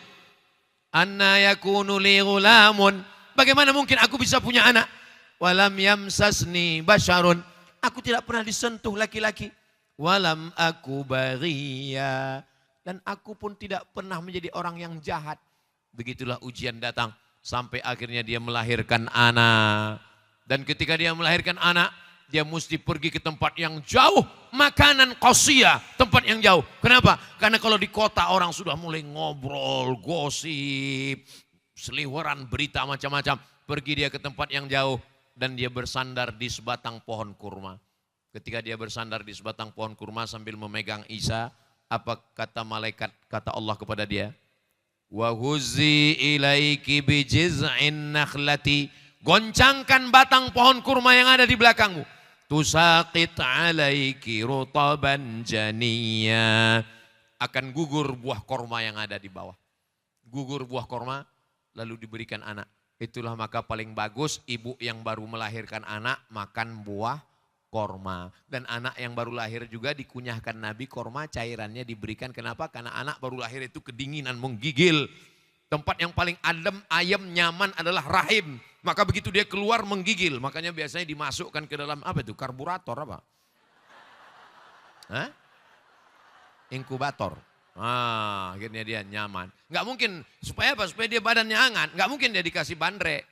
Anna yakunu li ghulamun, bagaimana mungkin aku bisa punya anak? Walam yamsasni basyarun, aku tidak pernah disentuh laki-laki. Walam aku baghiya, dan aku pun tidak pernah menjadi orang yang jahat. Begitulah ujian datang. Sampai akhirnya dia melahirkan anak. Dan ketika dia melahirkan anak, dia mesti pergi ke tempat yang jauh. Makanan qasiyah, tempat yang jauh. Kenapa? Karena kalau di kota orang sudah mulai ngobrol, gosip, seliweran berita macam-macam. Pergi dia ke tempat yang jauh dan dia bersandar di sebatang pohon kurma. Ketika dia bersandar di sebatang pohon kurma sambil memegang Isa, apa kata malaikat, kata Allah kepada dia? Wa huzzi ilaiki bijiz'in nakhlati, goncangkan batang pohon kurma yang ada di belakangmu. Tusaqit alaiki rutaban janiyya, akan gugur buah kurma yang ada di bawah. Gugur buah kurma lalu diberikan anak. Itulah maka paling bagus ibu yang baru melahirkan anak makan buah korma. Dan anak yang baru lahir juga dikunyahkan Nabi korma, cairannya diberikan. Kenapa? Karena anak baru lahir itu kedinginan, menggigil. Tempat yang paling adem, ayam, nyaman adalah rahim. Maka begitu dia keluar menggigil. Makanya biasanya dimasukkan ke dalam apa itu? Karburator apa? Hah? Inkubator. Akhirnya dia nyaman. Nggak mungkin, supaya apa? Supaya dia badannya hangat. Nggak mungkin dia dikasih bandrek.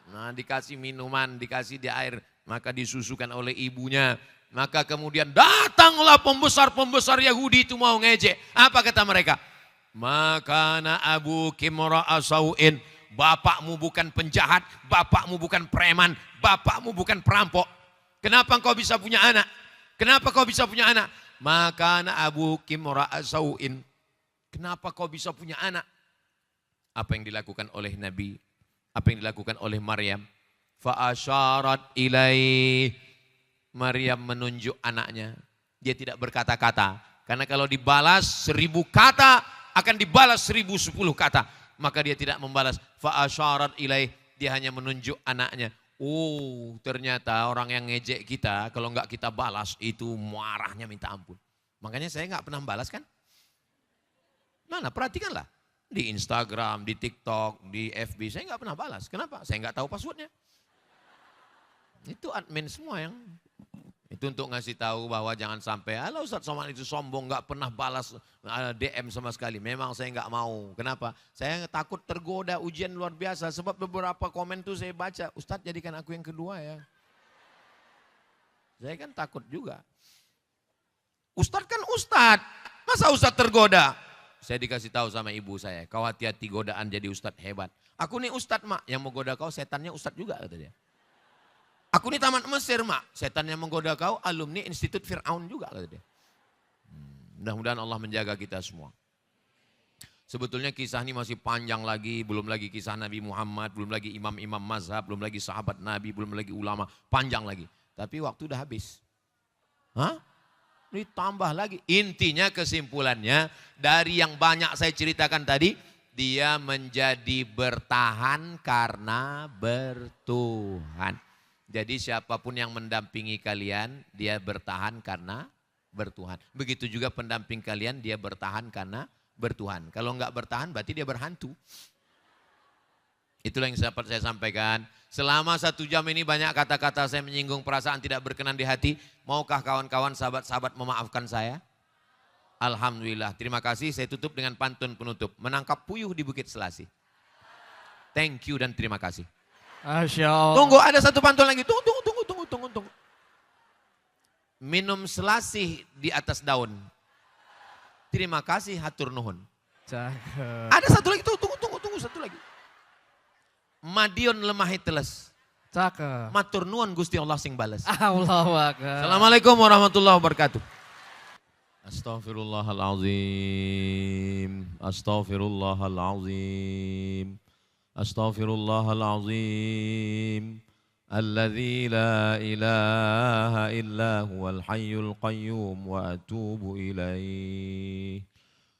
Nah, dikasih minuman, dikasih dia air. Maka disusukan oleh ibunya. Maka kemudian datanglah pembesar-pembesar Yahudi itu mau ngejek. Apa kata mereka? Makana abu kimra'a sau'in. Bapakmu bukan penjahat, bapakmu bukan preman, bapakmu bukan perampok. Kenapa kau bisa punya anak? Kenapa kau bisa punya anak? Makana abu kimra'a sau'in. Kenapa kau bisa punya anak? Apa yang dilakukan oleh Nabi? Apa yang dilakukan oleh Maryam? Fa'asyarat ilaih. Maryam menunjuk anaknya. Dia tidak berkata-kata. Karena kalau dibalas 1000 kata, akan dibalas 1010 kata. Maka dia tidak membalas. Fa'asyarat ilaih. Dia hanya menunjuk anaknya. Oh, ternyata orang yang ngejek kita, kalau enggak kita balas, itu marahnya minta ampun. Makanya saya enggak pernah balas kan. Mana, perhatikanlah. Di Instagram, di TikTok, di FB, saya enggak pernah balas. Kenapa? Saya enggak tahu passwordnya. Itu admin semua yang Itu untuk ngasih tahu bahwa jangan sampai, alah Ustaz Somad itu sombong, nggak pernah balas DM sama sekali. Memang saya nggak mau. Kenapa? Saya takut tergoda ujian luar biasa. Sebab beberapa komen tuh saya baca, Ustaz jadikan aku yang kedua ya. Saya kan takut juga. Ustaz kan Ustaz, masa Ustaz tergoda? Saya dikasih tahu sama ibu saya, kau hati-hati godaan jadi Ustaz hebat. Aku nih Ustaz mak, yang mau goda kau setannya Ustaz juga kata dia. Aku ini tamat Mesir mak, setan yang menggoda kau alumni Institut Fir'aun juga kata dia. Mudah-mudahan Allah menjaga kita semua. Sebetulnya kisah ini masih panjang lagi, belum lagi kisah Nabi Muhammad, belum lagi imam-imam mazhab, belum lagi sahabat Nabi, belum lagi ulama, panjang lagi. Tapi waktu udah habis. Hah? Ditambah lagi. Intinya kesimpulannya dari yang banyak saya ceritakan tadi, dia menjadi bertahan karena bertuhan. Jadi siapapun yang mendampingi kalian, dia bertahan karena bertuhan. Begitu juga pendamping kalian, dia bertahan karena bertuhan. Kalau enggak bertahan berarti dia berhantu. Itulah yang dapat saya sampaikan. Selama 1 jam ini banyak kata-kata saya menyinggung perasaan tidak berkenan di hati. Maukah kawan-kawan sahabat-sahabat memaafkan saya? Alhamdulillah. Terima kasih. Saya tutup dengan pantun penutup. Menangkap puyuh di Bukit Selasih. Thank you dan terima kasih. Masya Allah. Tunggu, ada satu pantun lagi. Tunggu. Minum selasih di atas daun. Terima kasih hatur nuhun. Cakep. Ada satu lagi, tunggu satu lagi. Madiun lemahi teles. Cakep. Matur nuhun Gusti Allah sing bales. Allahu Akbar. Assalamualaikum warahmatullahi wabarakatuh. Astaghfirullahalazim. Astaghfirullahalazim. Astaghfirullahalazim. Alladzi la ilaha illa huwal hayyul qayyum wa atubu ilaih.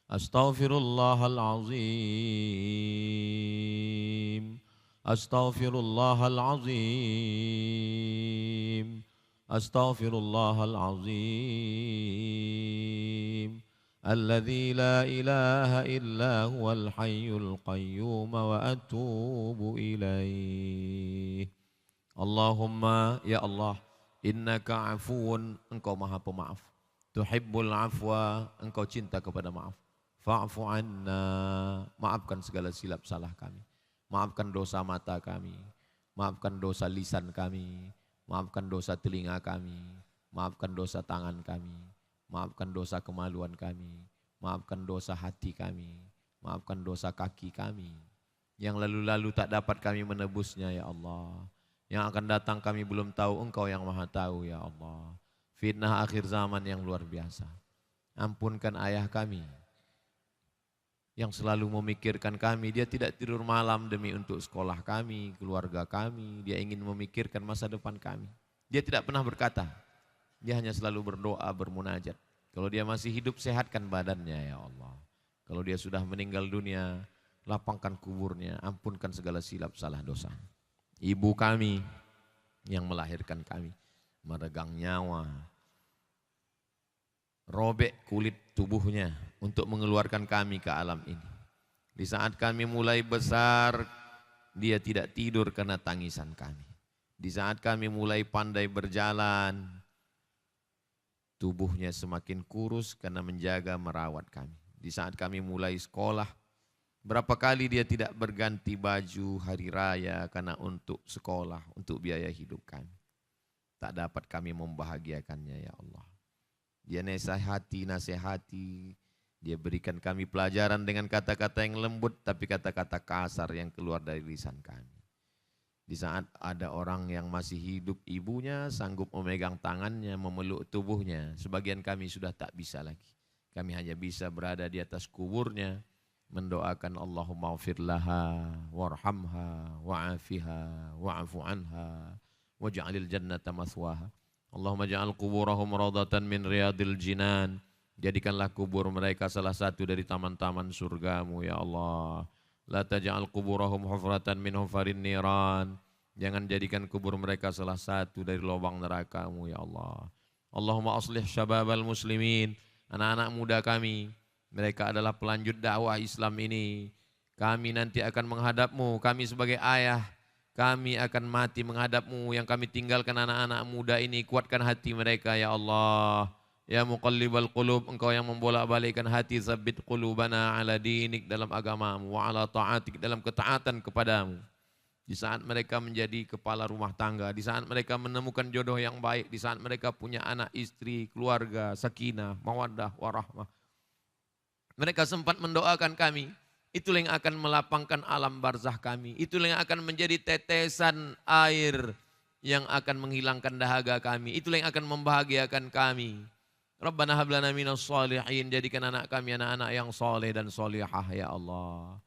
Astaghfirullahalazim. Astaghfirullahalazim. Astaghfirullahalazim. Alladzi la ilaha illa huwal hayyul qayyum wa atubu ilaih. Allahumma ya Allah, innaka afuun, engkau maha pemaaf. Tuhibbul afwa, engkau cinta kepada maaf. Fa'fu anna, maafkan segala silap salah kami. Maafkan dosa mata kami, maafkan dosa lisan kami, maafkan dosa telinga kami, maafkan dosa tangan kami, maafkan dosa kemaluan kami, maafkan dosa hati kami, maafkan dosa kaki kami. Yang lalu-lalu tak dapat kami menebusnya ya Allah. Yang akan datang kami belum tahu, engkau yang maha tahu ya Allah. Fitnah akhir zaman yang luar biasa. Ampunkan ayah kami yang selalu memikirkan kami. Dia tidak tidur malam demi untuk sekolah kami, keluarga kami. Dia ingin memikirkan masa depan kami. Dia tidak pernah berkata, dia hanya selalu berdoa, bermunajat. Kalau dia masih hidup, sehatkan badannya ya Allah. Kalau dia sudah meninggal dunia, lapangkan kuburnya, ampunkan segala silap salah dosa. Ibu kami yang melahirkan kami, meregang nyawa, robek kulit tubuhnya untuk mengeluarkan kami ke alam ini. Di saat kami mulai besar, dia tidak tidur karena tangisan kami. Di saat kami mulai pandai berjalan, tubuhnya semakin kurus karena menjaga merawat kami. Di saat kami mulai sekolah, berapa kali dia tidak berganti baju hari raya karena untuk sekolah, untuk biaya hidup kami. Tak dapat kami membahagiakannya ya Allah. Dia nasihati, dia berikan kami pelajaran dengan kata-kata yang lembut, tapi kata-kata kasar yang keluar dari lisan kami. Di saat ada orang yang masih hidup, ibunya sanggup memegang tangannya, memeluk tubuhnya. Sebagian kami sudah tak bisa lagi. Kami hanya bisa berada di atas kuburnya, mendoakan Allahumma ghfir laha warhamha wa'afiha wa'afu anha waj'alil jannata mathwaha. Allahumma ja'al kuburahum raudatan min riyadil jinan. Jadikanlah kubur mereka salah satu dari taman-taman surgamu ya Allah. La taj'al kuburahum hufratan min hufarin niran. Jangan jadikan kubur mereka salah satu dari lubang nerakamu ya Allah. Allahumma aslih syababal muslimin. Anak-anak muda kami, mereka adalah pelanjut dakwah Islam ini. Kami nanti akan menghadapmu, kami sebagai ayah, kami akan mati menghadap-Mu, yang kami tinggalkan anak-anak muda ini, kuatkan hati mereka ya Allah. Ya muqallibal qulub, Engkau yang membolak-balikkan hati, tsabbit qulubana ala dinik, dalam agamamu, wa ala ta'atik, dalam ketaatan kepadamu. Di saat mereka menjadi kepala rumah tangga, di saat mereka menemukan jodoh yang baik, di saat mereka punya anak, istri, keluarga, sakinah, mawaddah, warahmah. Mereka sempat mendoakan kami. Itulah yang akan melapangkan alam barzah kami. Itulah yang akan menjadi tetesan air yang akan menghilangkan dahaga kami. Itulah yang akan membahagiakan kami. Rabbana hablana minas shalihin, jadikan anak kami anak-anak yang soleh dan solihah ya Allah.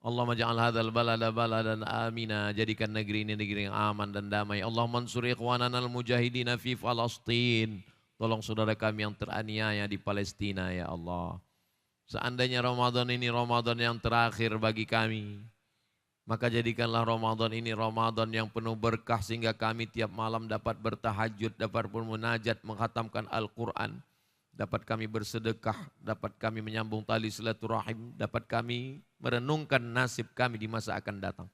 Allahumma ja'al hadzal balada baladan amina, jadikan negeri ini negeri yang aman dan damai. Allahumma ansur ikhwanana al-mujahidina fi Falastin. Tolong saudara kami yang teraniaya di Palestina ya Allah. Seandainya Ramadan ini Ramadan yang terakhir bagi kami, maka jadikanlah Ramadan ini Ramadan yang penuh berkah sehingga kami tiap malam dapat bertahajud, dapat bermunajat, menghatamkan Al-Quran, dapat kami bersedekah, dapat kami menyambung tali silaturahim, dapat kami merenungkan nasib kami di masa akan datang.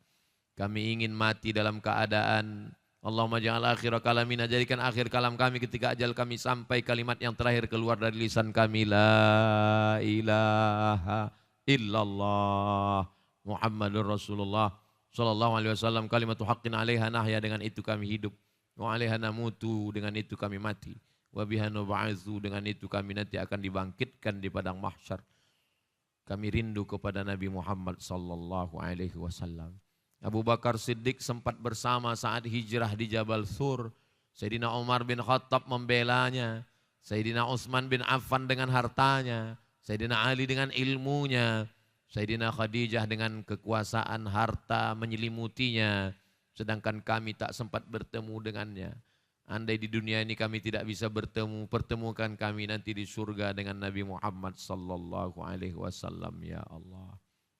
Kami ingin mati dalam keadaan Allahumma ja'al akhir kalamina, jadikan akhir kalam kami ketika ajal kami sampai kalimat yang terakhir keluar dari lisan kami, la ilaha illallah Muhammadur Rasulullah sallallahu alaihi wasallam, kalimatu haqqin 'alaiha nahya, dengan itu kami hidup, wa 'alaiha namutu, dengan itu kami mati, wa biha nub'atsu, dengan itu kami nanti akan dibangkitkan di padang mahsyar. Kami rindu kepada Nabi Muhammad sallallahu alaihi wasallam. Abu Bakar Siddiq sempat bersama saat hijrah di Jabal Thur. Sayyidina Umar bin Khattab membelanya. Sayyidina Utsman bin Affan dengan hartanya. Sayyidina Ali dengan ilmunya. Sayyidina Khadijah dengan kekuasaan harta menyelimutinya. Sedangkan kami tak sempat bertemu dengannya. Andai di dunia ini kami tidak bisa bertemu, pertemukan kami nanti di surga dengan Nabi Muhammad sallallahu alaihi wasallam ya Allah.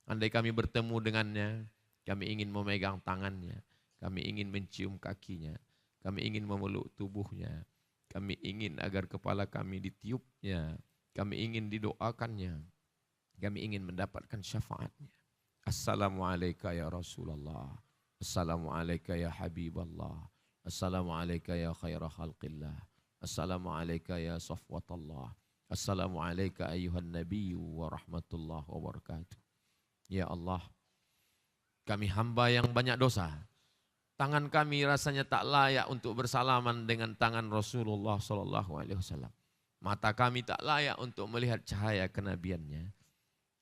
Andai kami bertemu dengannya, kami ingin memegang tangannya, kami ingin mencium kakinya, kami ingin memeluk tubuhnya, kami ingin agar kepala kami ditiupnya, kami ingin didoakannya, kami ingin mendapatkan syafaatnya. Assalamualaikum ya Rasulullah, Assalamualaikum ya Habiballah, Assalamualaikum ya khaira khalqillah, Assalamualaikum ya safwatallah, Assalamualaikum ayuhan nabiyyu wa rahmatullah wa barakatuh. Ya Allah, kami hamba yang banyak dosa. Tangan kami rasanya tak layak untuk bersalaman dengan tangan Rasulullah SAW. Mata kami tak layak untuk melihat cahaya kenabiannya.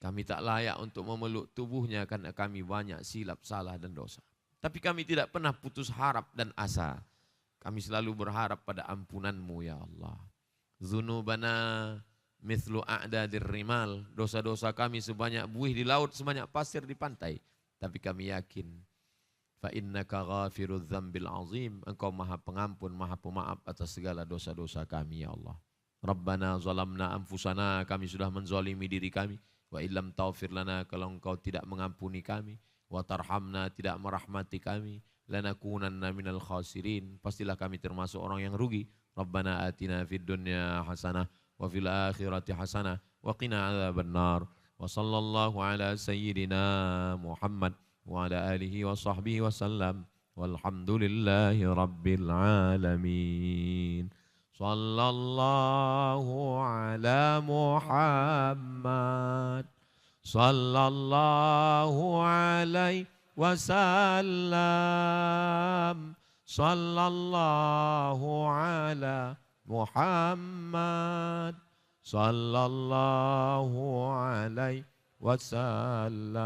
Kami tak layak untuk memeluk tubuhnya karena kami banyak silap, salah dan dosa. Tapi kami tidak pernah putus harap dan asa. Kami selalu berharap pada ampunan-Mu ya Allah. Dzunubana mithlu a'dadir rimal. Dosa-dosa kami sebanyak buih di laut, sebanyak pasir di pantai. Tapi kami yakin, fa innaka ghafirudz dzambil azim, Engkau Maha Pengampun, Maha Pemaaf atas segala dosa-dosa kami ya Allah. Rabbana zalamna anfusana, kami sudah menzalimi diri kami, wa illam taghfir lana, kalau Engkau tidak mengampuni kami, wa tarhamna, tidak merahmati kami, lanakunanna minal khasirin, pastilah kami termasuk orang yang rugi. Rabbana atina fid dunya hasanah wa fil akhirati hasanah wa qina adzabannar. Wa sallallahu ala sayyidina Muhammad wa ala alihi wa sahbihi wa sallam. Walhamdulillahi rabbil alamin. Sallallahu ala Muhammad. Sallallahu alaihi wasallam. Sallallahu ala Muhammad. Sallallahu alaihi wasallam.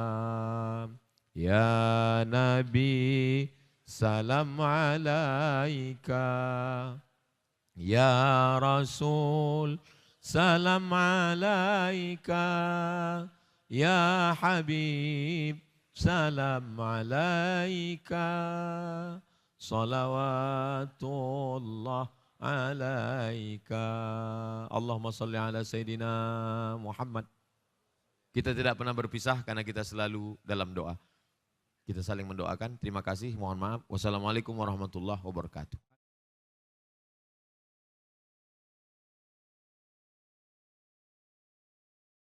Ya Nabi, salam alaika. Ya Rasul, salam alaika. Ya Habib, salam alaika. Salawatullah alaika. Allahumma salli ala Sayyidina Muhammad. Kita tidak pernah berpisah karena kita selalu dalam doa. Kita saling mendoakan. Terima kasih, mohon maaf. Wassalamualaikum warahmatullahi wabarakatuh.